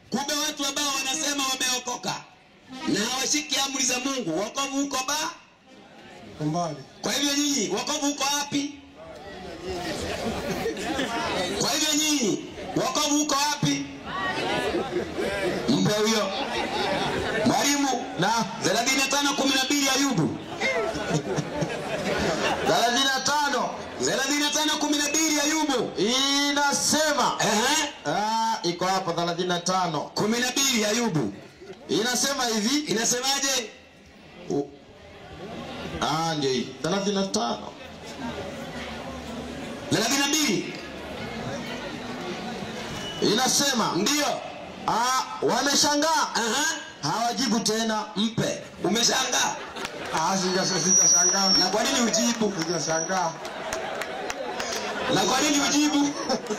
Kumbe watu ambao wanasema wameokoka na hawashiki amri za Mungu, wokovu uko mbali. Kwa hivyo nyinyi wokovu uko wapi? Kwa hivyo nyinyi wokovu uko wapi? Mpe huyo. Mwalimu na 35:12 Ayubu. 35:12 Ayubu. Inasema iko hapa 35:12 Ayubu. Inasema hivi, inasemaje? Ndio hii 35 32 Inasema ndio. Wameshangaa. Hawajibu tena. Mpe. Umeshangaa? Sijashangaa. Na kwa nini ujibu? Sijashangaa. Na kwa nini ujibu?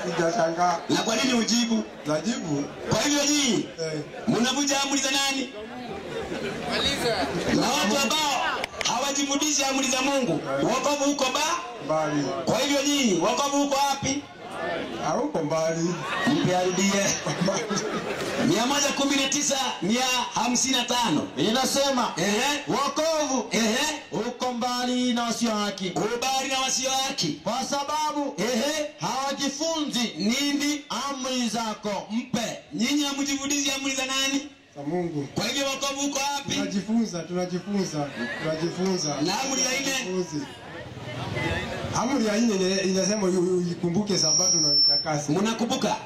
Sijashangaa. Na kwa nini ujibu? Najibu. Kwa hivyo nyinyi mnavunja amri za nani? Na watu ambao hawajimudishi amri za Mungu, wokovu huko mbali. Kwa hivyo nyinyi wokovu huko wapi? Hauko mbali. Mpe arudie. 119:155 inasema wokovu uko mbali na wasio haki. Ubali na wasio haki. Kwa sababu hawajifunzi nini amri zako. Mpe. Nyinyi hamjifunzi amri za nani? Za Mungu. Kwa hivyo wokovu uko wapi? Tunajifunza. Na amri ya 4. Amri ya 4 inasema uikumbuke Sabato na utakase. Mnakumbuka?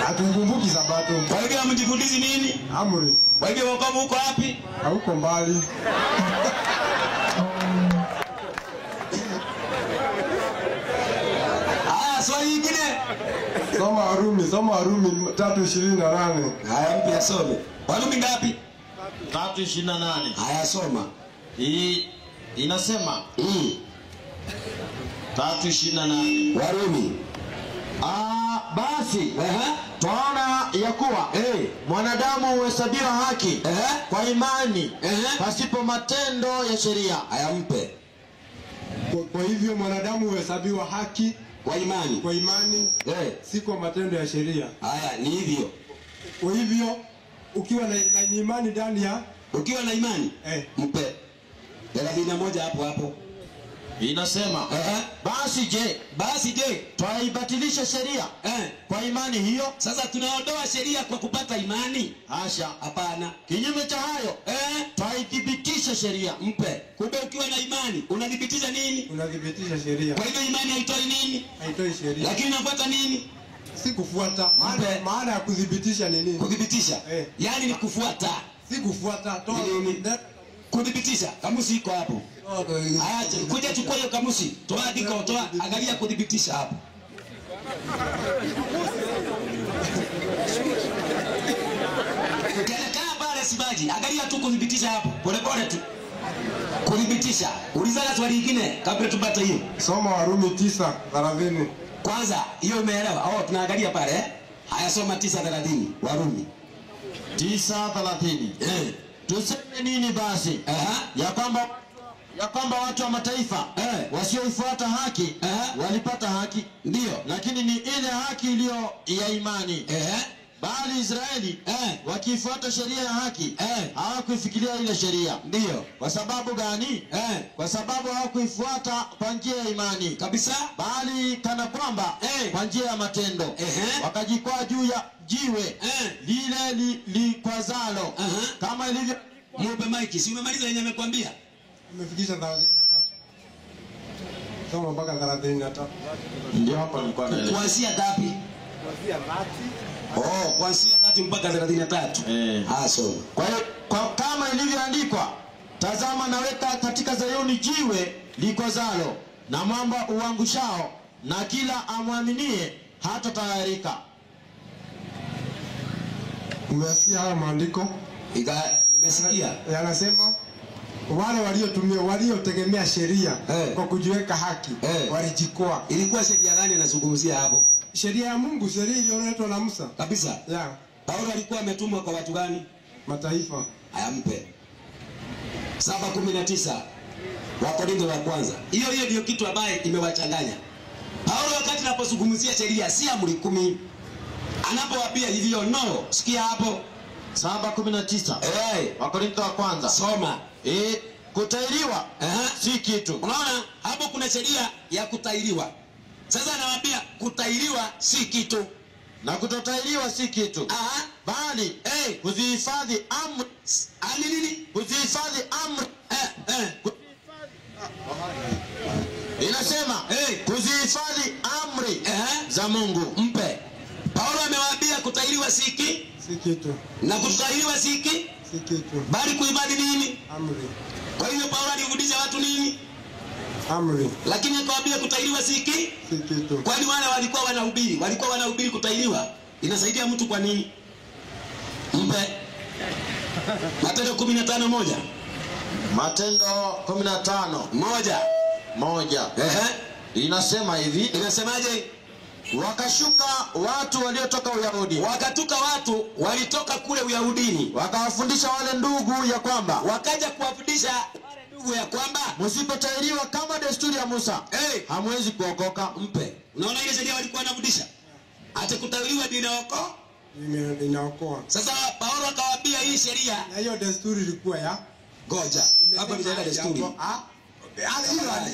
Hatukumbuki Sabato. Kwa hivyo hamjifunzi nini? Amri. Kwa hivyo wokovu uko wapi? Hauko mbali. Swali lingine. Soma Warumi 3:28. Haya mpya some. Warumi ngapi? 3:28. Haya soma. Hii inasema 3:28. Warumi. Basi twaona ya kuwa mwanadamu huhesabiwa haki kwa imani pasipo matendo ya sheria. Haya mpe. Kwa hivyo mwanadamu huhesabiwa haki kwa imani. Kwa imani si kwa matendo ya sheria. Haya ni hivyo. Kwa hivyo ukiwa na imani ndani ya mpe 31 hapo. Inasema basi je twaibatilisha sheria kwa imani hiyo? Sasa tunaondoa sheria kwa kupata imani? Hasha, hapana. Kinyume cha hayo twaithibitisha sheria. Mpe. Kumbe ukiwa na imani unadhibitisha nini? Unadhibitisha sheria. Kwa hivyo imani haitoi nini? Haitoi sheria. Lakini unafuata nini? Si kufuata. Maana ya kudhibitisha ni nini? Kudhibitisha. Yaani ni kufuata. Si kufuata. Kudhibitisha. Kamusi iko hapo. Acha kuja chukua hiyo kamusi. Toa andiko, angalia kudhibitisha hapo. Kaa pale sibaji. Angalia tu kudhibitisha hapo. Pole tu. Kudhibitisha. Ulizana swali lingine kabla tupate hiyo. Soma Warumi 9:30. Kwanza hiyo umeelewa? Tunaangalia pale Haya soma 9:30. Warumi 9:30. Tuseme nini basi? Ya kwamba watu wa mataifa wasioifuata haki walipata haki. Ndio. Lakini ni ile haki iliyo ya imani. Bali Israeli wakifuata sheria ya haki hawakuifikiria ile sheria. Ndio. Kwa sababu gani? Kwa sababu hawakuifuata kwa njia ya imani kabisa, bali kana kwamba kwa njia ya matendo. Wakajikwaa juu ya jiwe lile likwazalo. Kama ilivyo. Mupe maiki, si umemaliza yenye amekwambia? Umefikisha 33. Soma mpaka 33. Ndio hapa nilikuwa naeleza. Kuanzia ngapi? Kuanzia 30. Kuanzia 30 mpaka 33. Soma. Kwa hiyo kama ilivyoandikwa, tazama naweka katika Zayuni jiwe likwazalo na mwamba uangushao, na kila amwaminie hata tayarika. Umesikia haya maandiko? Nimesikia. Yanasema wale waliotegemea sheria kwa kujiweka haki walijikwaa. Ilikuwa sheria gani anazungumzia hapo? Sheria ya Mungu, sheria iliyoletwa na Musa. Kabisa. Paulo alikuwa ametumwa kwa watu gani? Mataifa. Mpe 7:19 Wakorintho wa kwanza. Hiyo ndio kitu ambaye imewachanganya. Paulo wakati anapozungumzia sheria si amri 10. Anapowaambia hivyo sikia hapo 7:19. Wakorintho wa kwanza. Soma. Kutahiriwa si kitu. Unaona hapo kuna sheria ya kutahiriwa. Sasa anawaambia kutahiriwa si kitu na kutotahiriwa si kitu. Bali kuzihifadhi amri. Nini? Kuzihifadhi amri. Inasema kuzihifadhi amri za Mungu. Mpe. Paulo amewaambia kutahiriwa si kitu. Na kutahiriwa si kitu. Bali kuhifadhi nini? Amri. Kwa hiyo Paulo alifundisha watu nini? Amri. Lakini akawaambia kutahiriwa si kitu. Kwani wale walikuwa wanahubiri kutahiriwa inasaidia mtu kwa nini? Mpe Matendo 15:1. Matendo 15:1. Inasema hivi. Inasemaje? Wakashuka watu waliotoka Uyahudi. Wakatoka watu walitoka kule Uyahudini. Wakawafundisha wale ndugu ya kwamba. Wakaja kuwafundisha wale ndugu ya kwamba msipotahiriwa kama desturi ya Musa, hamwezi kuokoka. Mpe. Unaona ile sheria walikuwa wanafundisha? Hata kutahiriwa ndio inaokoa. Sasa Paulo akawaambia hii sheria na hiyo desturi ilikuwa ya goja. Hapa nitaenda desturi.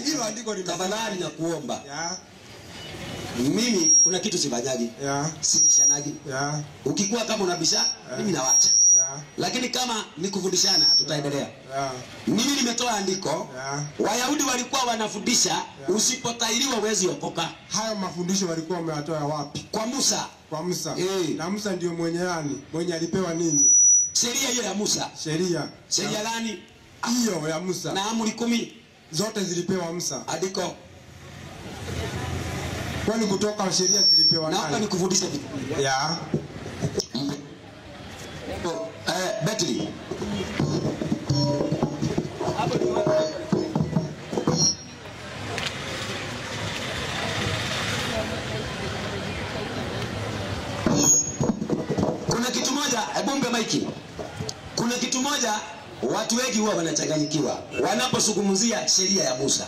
Hilo andiko tafadhali na kuomba. Mimi kuna kitu sifanyagi. Sibishanagi. Ukikuwa kama unabisha, mimi nawacha. Lakini kama ni kufundishana tutaendelea. Mimi nimetoa andiko. Wayahudi walikuwa wanafundisha usipotahiriwa huwezi okoka. Hayo mafundisho walikuwa wameyatoa wapi? Kwa Musa. Na Musa ndio mwenye alipewa nini? Sheria hiyo ya Musa. Sheria gani? Hiyo ya Musa. Na amri 10 zote zilipewa Musa. Andiko. Kwani kutoka sheria zilipewa nani? Naomba nikufundishe vitu. Betli. Kuna kitu moja, hebu mpe maiki. Kuna kitu moja watu wengi huwa wanachanganyikiwa wanapozungumzia sheria ya Musa.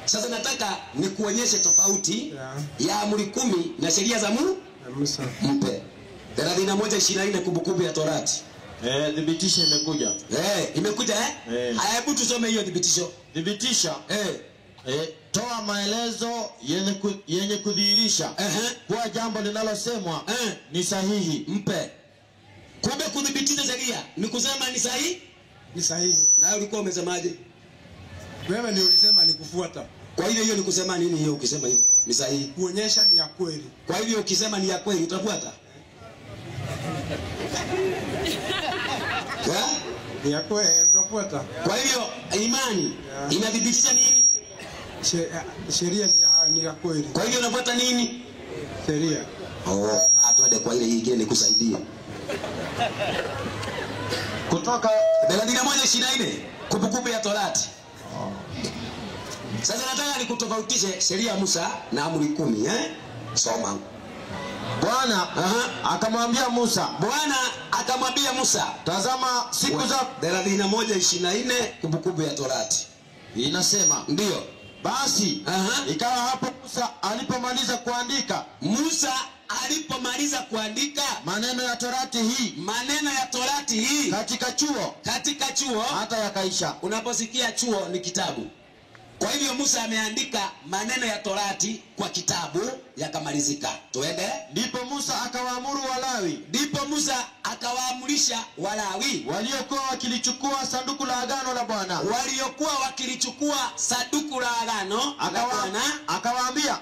Sasa nataka nikuonyeshe tofauti ya amri 10 na sheria za Musa. Mpe 31:24 kumbukumbu ya Torati. Thibitisho imekuja. Imekuja hebu tusome hiyo thibitisho. Thibitisha. Toa maelezo yenye kudhihirisha kwa jambo linalosemwa ni sahihi. Mpe. Kumbe kudhibitisha sheria ni kusema ni sahihi? Ni sahihi. Na ulikuwa umesemaje? Wewe ndio ulisema ni kufuata. Kwa hivyo hiyo ni kusema nini hiyo ukisema hivi? Ni sahihi. Kuonyesha ni ya kweli. Kwa hivyo ukisema ni ya kweli utafuata? Ni ya kweli utafuata. Kwa hivyo imani inadhibitisha nini? Sheria ni ya kweli. Kwa hivyo unafuata nini? Sheria. Atwende kwa ile nyingine nikusaidie. Kutoka 31:24 kumbukumbu ya Torati. Sasa nataka nikutofautishe sheria ya Musa na amri 10. Soma. Bwana akamwambia Musa, tazama siku za 31:24 kumbukumbu ya Torati. Inasema ndio. Basi ikawa hapo Musa alipomaliza kuandika maneno ya Torati hii katika chuo hata yakaisha. Unaposikia chuo ni kitabu. Kwa hivyo Musa ameandika maneno ya Torati kwa kitabu yakamalizika. Tuende. Ndipo Musa akawaamurisha Walawi waliokuwa wakilichukua sanduku la agano la Bwana. Akawaambia,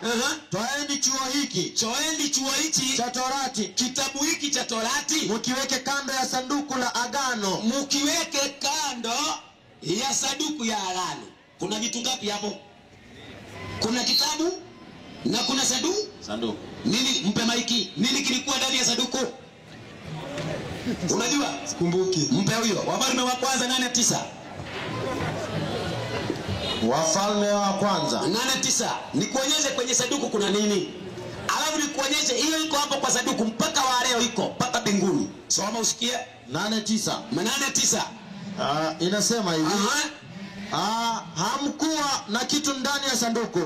toeni chuo hiki cha Torati, kitabu hiki cha Torati, mukiweke kando ya sanduku la agano. Kuna vitu ngapi hapo? Kuna kitabu na kuna sanduku. Nini? Mpe maiki. Nini kilikuwa ndani ya sanduku? Unajua? Sikumbuki. Mpe huyo. Wafalme wa kwanza 8:9. Wafalme wa kwanza 8:9. Nikuonyeshe kwenye sanduku kuna nini? Alafu nikuonyeshe hiyo iko hapo kwa sanduku mpaka wa leo iko mpaka mbinguni. Soma usikie. 8:9. Inasema hivi. Hamkuwa na kitu ndani ya sanduku.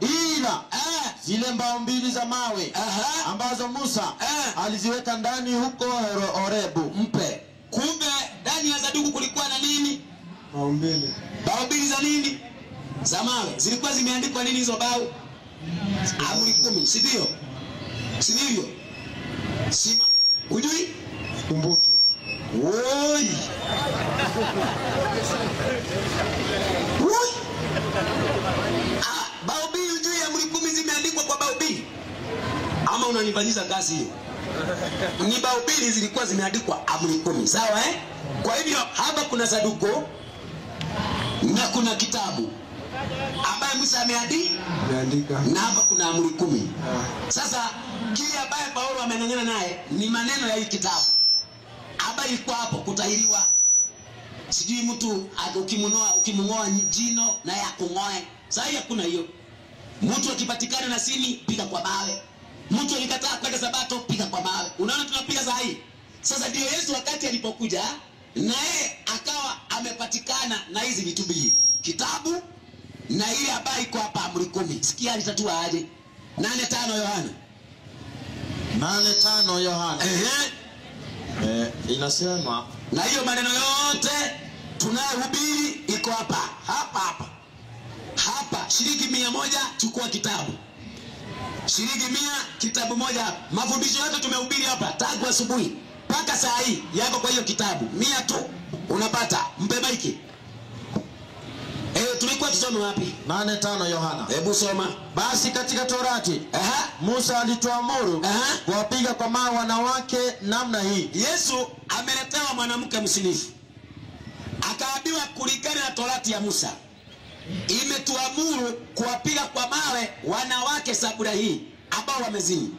Ila zile mbao 2 za mawe ambazo Musa aliziweka ndani huko Horebu. Mpe. Kumbe ndani ya sanduku kulikuwa na nini? Mbao 2. Mbao 2 za nini? Za mawe. Zilikuwa zimeandikwa nini hizo mbao? Amri 10, si ndio? Si ndivyo? Sima. Hujui? Sikumbuki. Woi. Bao 2 juu ya amri 10 zimeandikwa kwa bao 2. Ama unanifanyisha kazi hiyo? Ni bao 2 zilikuwa zimeandikwa amri 10. Sawa Kwa hivyo hapa kuna sanduku na kuna kitabu ambaye Musa ameandika, na hapa kuna amri 10. Sasa kile ambaye Paulo amenyang'ana naye ni maneno ya hii kitabu ambaye iko hapo kutahiriwa. Sijui mtu ukimngoa jino na yakung'oe. Sasa hakuna hiyo. Mtu akipatikana na sini piga kwa mawe. Mtu alikataa kwenda sabato piga kwa mawe. Unaona tunapiga saa hii. Sasa ndio Yesu wakati alipokuja naye akawa amepatikana na hizi vitu mbili. Kitabu na ile habari iko hapa amri 10. Sikia alitatua aje. 8:5 Yohana. 8:5 Yohana. Inasema na hiyo maneno yote tunayohubiri iko hapa. Shilingi 100 chukua kitabu. Shilingi 100 kitabu moja. Mafundisho yote tumehubiri hapa tangu asubuhi mpaka saa hii yako kwa hiyo kitabu. 100 tu unapata. Mpe maiki. Tulikuwa tusome wapi? 8:5 Yohana. Hebu soma. Basi katika Torati Musa alituamuru kuwapiga kwa mawe wanawake namna hii. Yesu ameletewa mwanamke msinifu. Akaambiwa kulingana na Torati ya Musa imetuamuru kuwapiga kwa mawe wanawake sabura hii ambao wamezini.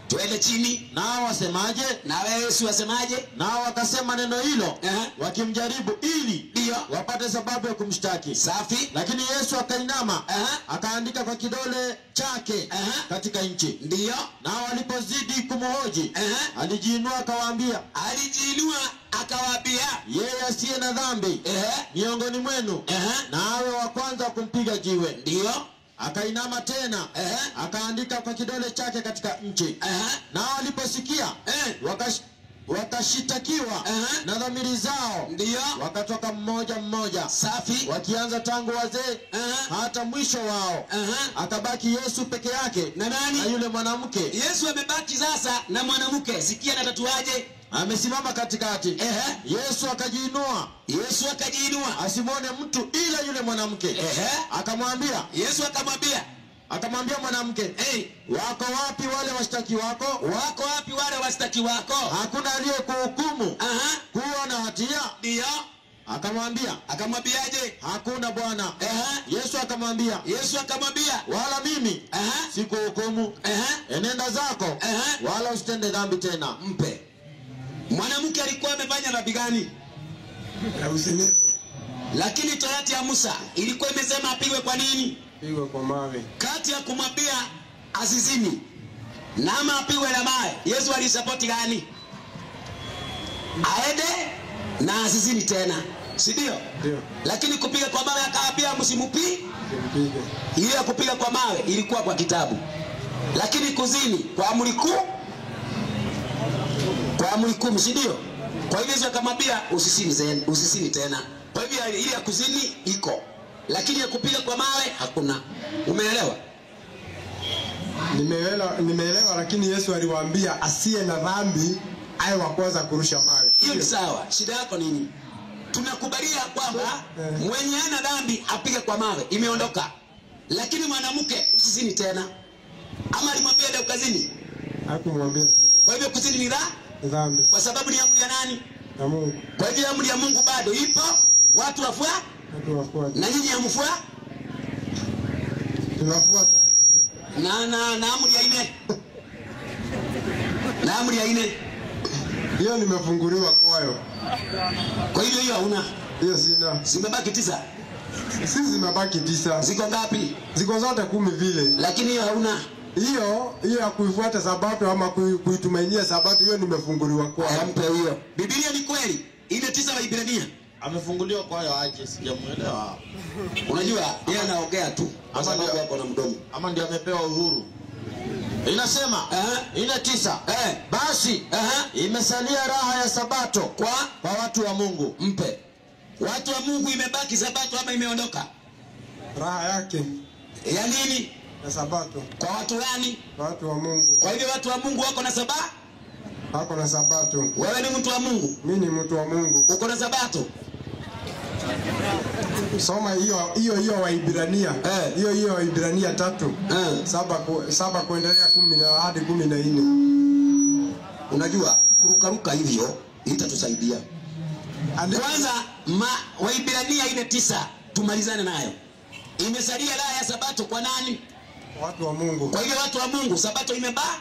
Tuende chini. Nao wasemaje? Na Yesu wasemaje? Nao wakasema neno hilo wakimjaribu ili wapate sababu ya kumshtaki. Safi. Lakini Yesu akainama akaandika kwa kidole chake katika nchi. Ndio. Nao walipozidi kumhoji alijiinua akawaambia yeye asiye na dhambi miongoni mwenu na awe wa kwanza kumpiga jiwe. Ndio. Akainama tena akaandika kwa kidole chake katika nchi. Nao waliposikia wakashitakiwa na dhamiri zao. Ndio. Wakatoka mmoja mmoja. Safi. Wakianza tangu wazee hata mwisho wao. Akabaki Yesu peke yake na nani? Na yule mwanamke. Yesu amebaki sasa na mwanamke. Sikia na tatuaje? Amesimama katikati. Yesu akajiinua asimwone mtu ila yule mwanamke. Akamwambia mwanamke, wako wapi wale washtaki wako? Hakuna aliyekuhukumu kuwa na hatia? Ndio. Akamwambiaje? Hakuna Bwana. Yesu akamwambia wala mimi sikuhukumu. Enenda zako wala usitende dhambi tena. Mpe. Mwanamke alikuwa amefanya dhambi gani? Lakini Torati ya Musa ilikuwa imesema apigwe kwa nini? Apigwe kwa mawe. Kati ya kumwambia asizini na ama apigwe na mawe, Yesu alisapoti gani? Aende na asizini tena, si ndio? Ndio. Lakini kupiga kwa mawe akawaambia msimpige. Ile ya kupiga kwa mawe ilikuwa kwa kitabu. Lakini kuzini kwa amri 10. Kwa amri 10, si ndio? Kwa hivyo Yesu akamwambia usisini tena. Kwa hivyo ile ya kuzini iko. Lakini ya kupiga kwa mawe hakuna. Umeelewa? Nimeelewa, lakini Yesu aliwaambia asiye na dhambi awe wa kwanza kurusha mawe. Hiyo ni sawa. Shida yako nini? Tunakubalia kwamba mwenye hana dhambi apige kwa mawe, imeondoka. Lakini mwanamke usisini tena. Ama alimwambia ndio kazini? Hakumwambia. Kwa hivyo kuzini ni dhambi. Kwa sababu ni amri ya nani? Ya Mungu. Kwa hivyo amri ya Mungu bado ipo, watu wafuate. Na nyinyi hamfuati? Tunafuata. Na amri ya 4. Na amri ya 4. Hiyo nimefunguliwa kwayo. Kwa hivyo hiyo hauna? Hiyo sina. Zimebaki 9. Sisi zimebaki 9. Ziko ngapi? Ziko zote 10 vile. Lakini hiyo hauna? Hiyo ya kuifuata sabato ama kuitumainia sabato, hiyo nimefunguliwa kwayo. Mpe hiyo. Biblia ni kweli. Ile 9 wa Ibrania. Amefunguliwa kwayo aje? Sijamuelewa. Unajua yeye anaongea tu kwa sababu hapo na mdomo. Ama ndio amepewa uhuru. Inasema ile 9. Basi imesalia raha ya sabato kwa watu wa Mungu. Mpe. Watu wa Mungu imebaki sabato ama imeondoka? Raha yake. Ya nini? Ya sabato. Kwa watu gani? Watu wa Mungu. Kwa hivyo watu wa Mungu wako na sabato? Wako na sabato. Wewe ni mtu wa Mungu? Mimi ni mtu wa Mungu. Uko na sabato? Soma hiyo wa Ibrania. Hiyo wa Ibrania 3. 7 kuendelea 10 hadi 14. Unajua kurukaruka hivyo itatusaidia. Kwanza wa Ibrania ile 9 tumalizane nayo. Imesalia raha ya sabato kwa nani? Watu wa Mungu. Kwa hivyo watu wa Mungu, sabato imebaki.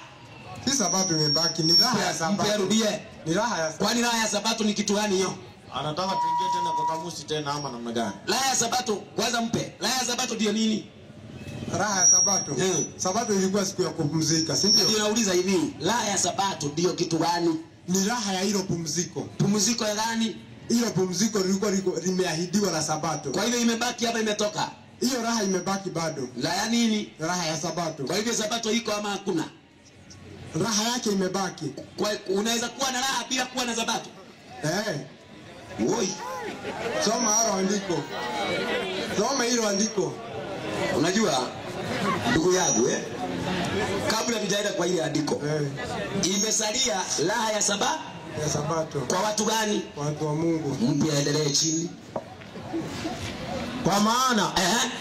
Si sabato imebaki, ni raha ya sabato. Mperudie. Ni raha ya sabato. Kwani raha ya sabato ni kitu gani hiyo? Anataka tuingie tena kwa kamusi tena ama namna gani? Raha ya sabato kwanza mpe. Raha ya sabato ndio nini? Raha ya sabato. Sabato ilikuwa siku ya kupumzika, si ndio? Ndio nauliza hivi, raha ya sabato ndio kitu gani? Ni raha ya hilo pumziko. Pumziko ya gani? Hilo pumziko lilikuwa limeahidiwa na sabato. Kwa hivyo imebaki hapa, imetoka. Hiyo raha imebaki bado. La ya nini? Raha ya sabato. Kwa hivyo sabato iko ama hakuna? Raha yake imebaki. Unaweza kuwa na raha bila kuwa na sabato? Woi. Soma hilo andiko. Soma hilo andiko. Unajua ndugu yangu kabla tujaenda kwa ile andiko. Imesalia raha ya sabato. Kwa watu gani? Watu wa Mungu. Mpe aendelee chini. Kwa maana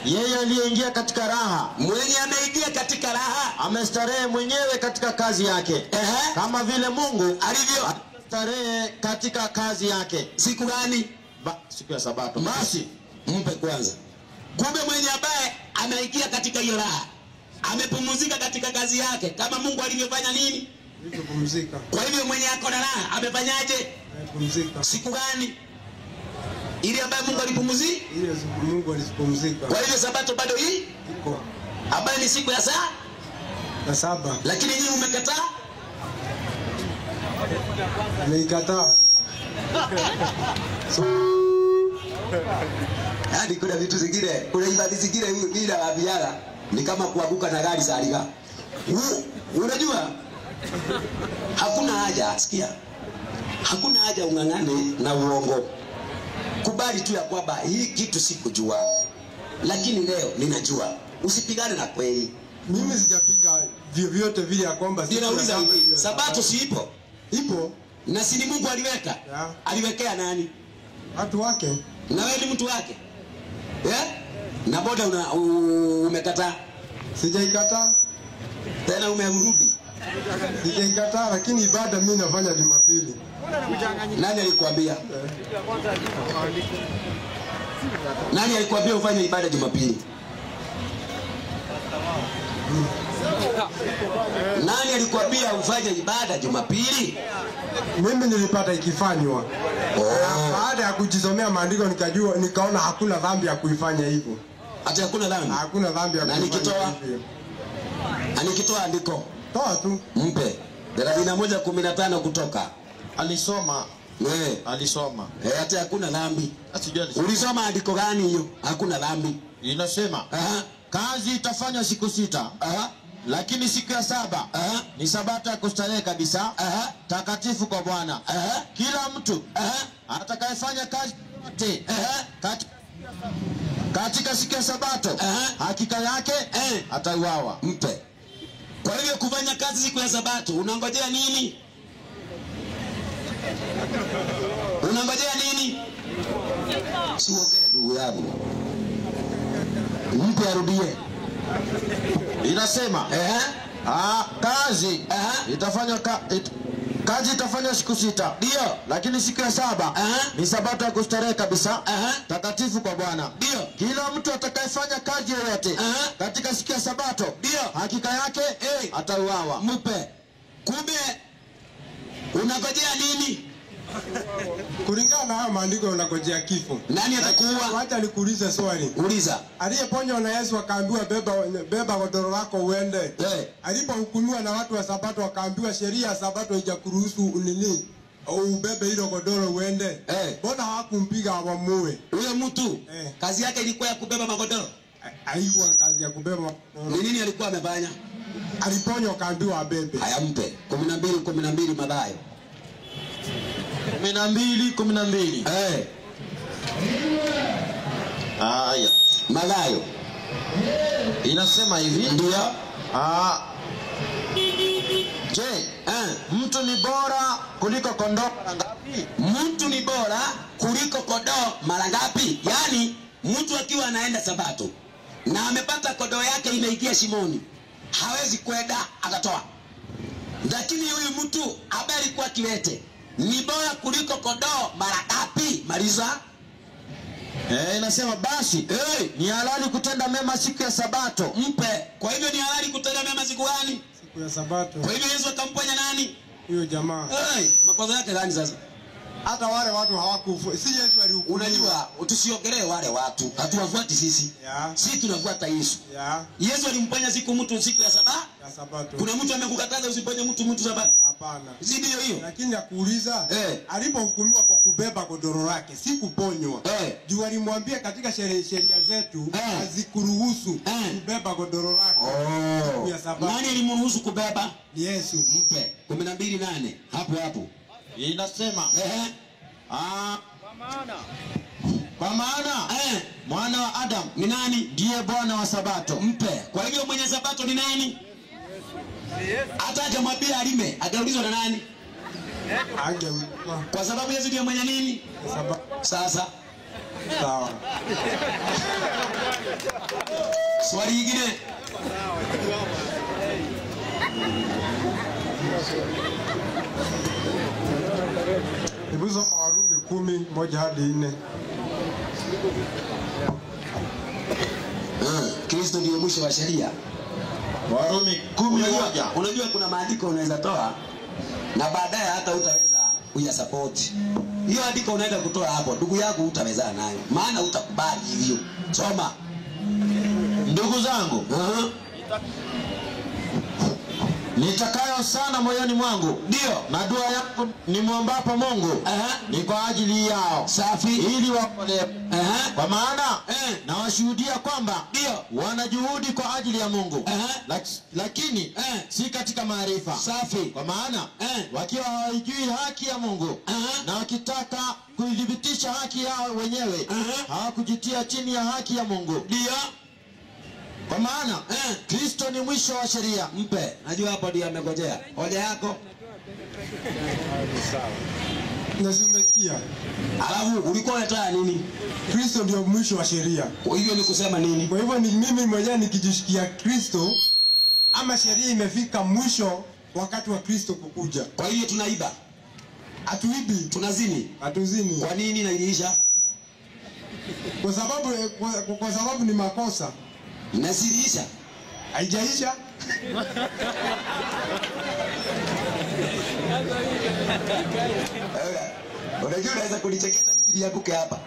yeye aliyeingia katika raha, mwenye ameingia katika raha, amestarehe mwenyewe katika kazi yake. Kama vile Mungu alivyo starehe katika kazi yake. Siku gani? Siku ya sabato. Basi mpe kwanza. Kumbe mwenye ambaye ameingia katika hiyo raha, amepumzika katika kazi yake kama Mungu alivyofanya nini? Kupumzika. Kwa hivyo mwenye ako na raha amefanyaje? Kupumzika. Siku gani? Ile ambayo Mungu alipumzika? Ile siku Mungu alipumzika. Kwa hivyo sabato bado hii iko. Ambayo ni siku ya saba. Lakini nyinyi umekataa? Nimekataa. Hadi kuna vitu zingine, kuna ibada zingine bila wabiara ni kama kuanguka na gari za aliga. Unajua? Hakuna haja, sikia. Hakuna haja ungangane na uongo. Kubali tu ya kwamba hii kitu sikujua, lakini leo ninajua. Usipigane na kweli. Mimi sijapiga vyovyote vile ya kwamba ninauliza hivi, sabato si ipo? Ipo. Na si ni Mungu aliweka? Aliwekea nani? Watu wake. Na wewe ni mtu wake? Na boda umekataa? Sijaikataa. Tena umerudi? Sijaikataa, lakini ibada mimi nafanya Jumapili. Nani alikwambia? Nani alikwambia ufanye ibada Jumapili? Nani alikwambia ufanye ibada Jumapili? Mimi nilipata ikifanywa. Baada ya kujisomea maandiko nikaona hakuna dhambi ya kuifanya hivyo. Ati hakuna dhambi? Hakuna dhambi ya kuifanya hivyo. Anikitoa andiko. Toa tu. Mpe. 31:15 kutoka. Alisoma. Alisoma. Hata hakuna dhambi. Asijali. Ulisoma andiko gani hiyo? Hakuna dhambi. Inasema, kazi itafanya siku 6. Lakini siku ya 7 ni sabato ya kustarehe kabisa, takatifu kwa Bwana. Kila mtu atakayefanya kazi yote katika siku ya sabato, hakika yake atauawa. Mpe. Kwa hivyo kufanya kazi siku ya sabato, unangojea nini? Unangojea nini? Siongee ndugu yangu. Mpe arudie. Inasema kazi itafanya kazi itafanya siku 6. Ndio. Lakini siku ya 7 ni sabato ya kustarehe kabisa, takatifu kwa Bwana. Ndio. Kila mtu atakayefanya kazi yoyote katika siku ya sabato, ndio hakika yake atauawa. Mpe. Kumbe unangojea nini? Kulingana na maandiko unangojea kifo. Nani atakuua? Wacha nikuulize swali. Uliza. Aliyeponywa na Yesu akaambiwa beba godoro lako uende. Alipohukumiwa na watu wa sabato akaambiwa sheria ya sabato haijakuruhusu nini? Ubebe hilo godoro uende. Mbona hawakumpiga wamuue? Huyo mtu kazi yake ilikuwa ya kubeba magodoro? Haikuwa kazi ya kubeba magodoro. Ni nini alikuwa amefanya? Aliponywa akaambiwa abebe. Haya mpe. 12:12 Mathayo. 12:12. Haya. Mathayo. Inasema hivi. Ndio. Je, mtu ni bora kuliko kondoo mara ngapi? Mtu ni bora kuliko kondoo mara ngapi? Yaani mtu akiwa anaenda sabato na amepata kondoo yake imeingia shimoni, hawezi kwenda akatoa. Lakini huyu mtu ambaye alikuwa kiwete ni bora kuliko kondoo mara ngapi? Maliza. Inasema basi ni halali kutenda mema siku ya Sabato. Mpe. Kwa hivyo ni halali kutenda mema siku gani? Siku ya Sabato. Kwa hivyo Yesu akamponya nani? Huyo jamaa. Makosa yake gani sasa? Hata wale watu hawakufu. Si Yesu alihukumu. Unajua, tusiongelee wale watu. Hatuwafuati sisi. Sisi tunafuata Yesu. Yesu alimponya siku ya Sabato. Kuna mtu amekukataza usifanye mtu Sabato? Hapana. Si ndio hiyo? Lakini nakuuliza, alipohukumiwa kwa kubeba godoro lake, si kuponywa. Juu alimwambia katika sheria zetu hazikuruhusu kubeba godoro lake. Siku ya Sabato. Nani alimruhusu kubeba? Ni Yesu. Mpe. 12:8. Hapo. Inasema kwa maana mwana wa Adam ni nani? Ndiye Bwana wa Sabato. Mpe. Kwa hivyo mwenye Sabato ni nani? Hata hajamwambia alime, ataulizwa na nani? Kwa sababu Yesu ndiye mwenye nini? Sasa sawa. Swali lingine. Hebu soma Warumi 10:1-4. Kristo ndiye mwisho wa sheria. Warumi 10:1. Unajua kuna maandiko unaweza toa na baadaye hata utaweza kuyasupport. Hiyo andiko unaenda kutoa hapo, ndugu yako utaweza nayo. Maana utakubali hivyo. Soma. Ndugu zangu, nitakayo sana moyoni mwangu, ndio na dua yangu nimwombapo Mungu ni kwa ajili yao, safi, ili waokolewe. Kwa maana na washuhudia kwamba ndio wana juhudi kwa ajili ya Mungu, lakini si katika maarifa. Safi. Kwa maana wakiwa hawajui haki ya Mungu na wakitaka kudhibitisha haki yao wenyewe, hawakujitia chini ya haki ya Mungu. Ndio. Kwa maana Kristo ni mwisho wa sheria. Mpe. Najua hapo ndio amegojea. Hoja yako. Nasimesikia. Alafu ulikuwa unataka nini? Kristo ndio mwisho wa sheria. Kwa hivyo ni kusema nini? Kwa hivyo ni mimi mwenyewe nikijishikia Kristo, ama sheria imefika mwisho wakati wa Kristo kukuja. Kwa hiyo tunaiba. Hatuibi. Tunazini. Hatuzini. Kwa nini na iliisha? Kwa sababu ni makosa. Inasiriisha. Haijaisha. Unajua unaweza kunichekesha mimi nianguke hapa.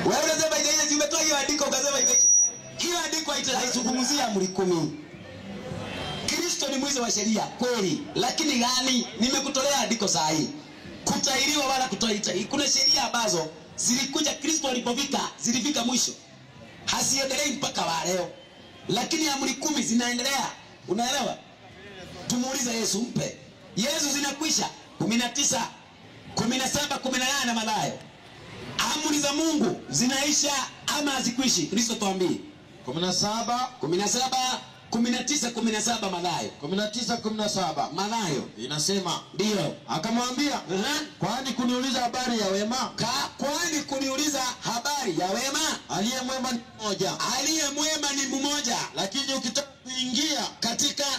Wewe unasema ile umetoa hiyo andiko ukasema hiyo andiko haizungumzia amri 10. Kristo ni mwisho wa sheria kweli, lakini gani? Nimekutolea andiko saa hii. Kutahiriwa wala kutoita. Kuna sheria ambazo zilikuja Kristo alipofika, zilifika mwisho. Hasiendelei mpaka wa leo. Lakini amri 10 zinaendelea. Unaelewa? Tumuulize Yesu mpe. Yesu zinakwisha 19, 17, 18 Mathayo. Amri za Mungu zinaisha ama hazikwishi? Kristo tuambie. 17, 19, 17 Mathayo. 19, 17 Mathayo inasema ndio. Akamwambia, kwani kuniuliza habari ya wema? Kwani kuniuliza habari ya wema? Aliye mwema ni mmoja. Aliye mwema ni mmoja. Lakini ukitaka kuingia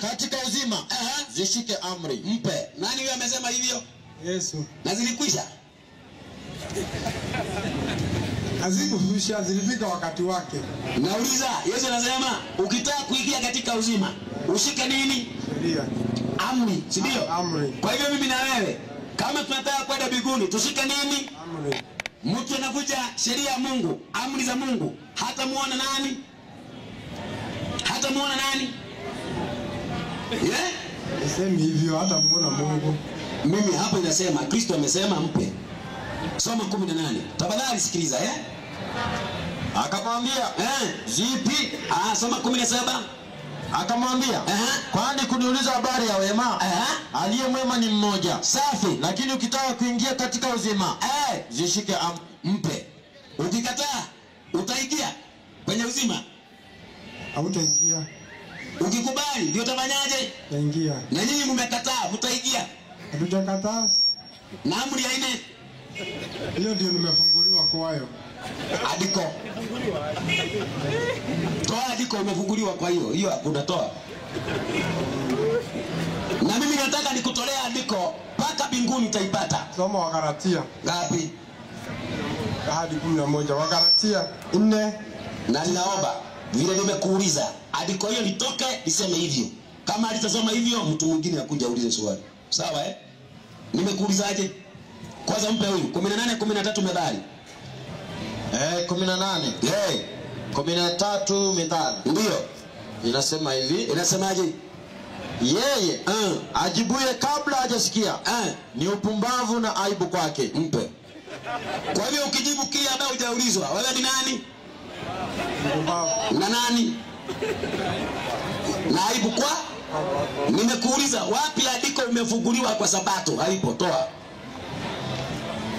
katika uzima, zishike amri. Mpe. Nani huyo amesema hivyo? Yesu. Na zilikwisha? Hazikufisha, zilifika wakati wake. Nauliza, Yesu anasema ukitaka kuingia katika uzima, ushike nini? Sheria. Amri, si ndio? Amri. Kwa hivyo mimi na wewe kama tunataka kwenda mbinguni, tushike nini? Amri. Mtu anakuja sheria ya Mungu, amri za Mungu, hata muona nani? Hata muona nani? Nisemi hivyo hata muona Mungu. Mimi hapa inasema Kristo amesema mpe. Soma 18. Tafadhali sikiliza Akamwambia, zipi? Soma 17. Akamwambia, kwani kuniuliza habari ya wema? Aliye mwema ni mmoja. Safi. Lakini ukitaka kuingia katika uzima, zishike amri. Mpe. Ukikataa utaingia kwenye uzima? Hautaingia. Ukikubali ndio utafanyaje? Utaingia. Na nyinyi mmekataa, mtaingia? Hatujakataa. Na amri ya 4. Hiyo ndio nimefunguliwa kwayo. Andiko. Toa andiko umefunguliwa kwa hiyo. Hiyo unatoa. Na mimi nataka nikutolea andiko mpaka mbinguni utaipata. Soma Wagalatia. Ngapi? hadi 11. Wagalatia 4. Na ninaomba vile nimekuuliza andiko hiyo litoke liseme hivyo. Kama alitasoma hivyo mtu mwingine akuja aulize swali. Sawa Nimekuulizaje? Kwanza mpe huyu 18 13 Methali. 18. 13 Methali. Ndio. Inasema hivi. Inasemaje? Yeye ajibuye kabla hajasikia ni upumbavu na aibu kwake. Mpe. Kwa hivyo ukijibu kile ambacho hujaulizwa, wewe ni nani? Na nani? Na aibu kwa? Nimekuuliza wapi andiko umefunguliwa kwa Sabato? Haipo, toa.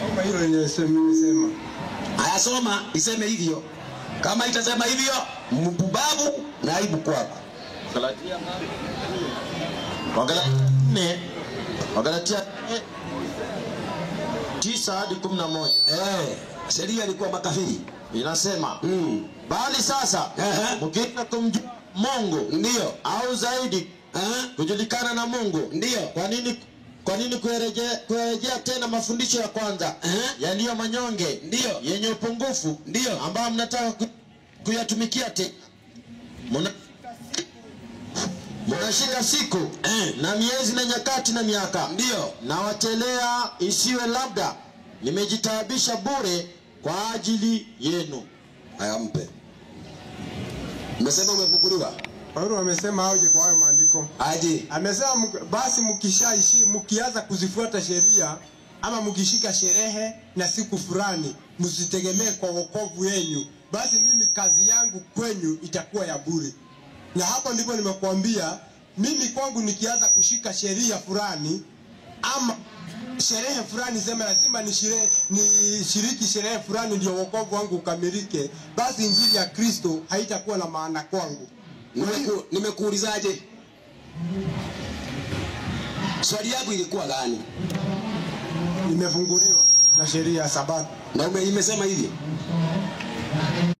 Kama hilo nimesema. Haya, soma iseme hivyo. Kama itasema hivyo, mpumbavu na aibu kwako. Wagalatia 9 hadi 11. Sheria ilikuwa makafiri. Inasema bali sasa mkienda kumjua Mungu ndio au zaidi kujulikana na Mungu ndio. Kwa nini kurejea tena mafundisho ya kwanza yaliyo manyonge ndio yenye upungufu ndio ambao mnataka kuyatumikia tena? Mnashika siku na miezi na nyakati na miaka ndio na watelea, isiwe labda nimejitaabisha bure kwa ajili yenu. Haya, mpe. Umesema umefunguliwa. Paulo amesema aje kwa hayo maandiko? Aje. Amesema basi mkianza kuzifuata sheria ama mkishika sherehe na siku fulani, msitegemee kwa wokovu wenu. Basi mimi kazi yangu kwenyu itakuwa ya bure. Na hapo ndipo nimekuambia mimi kwangu nikianza kushika sheria fulani ama sherehe fulani, sema lazima nishiriki sherehe fulani ndio wokovu wangu ukamilike, basi injili ya Kristo haitakuwa na maana kwangu. Nimekuulizaje? Swali yako ilikuwa gani? Nimefunguliwa na sheria ya Sabato. Na imesema hivi.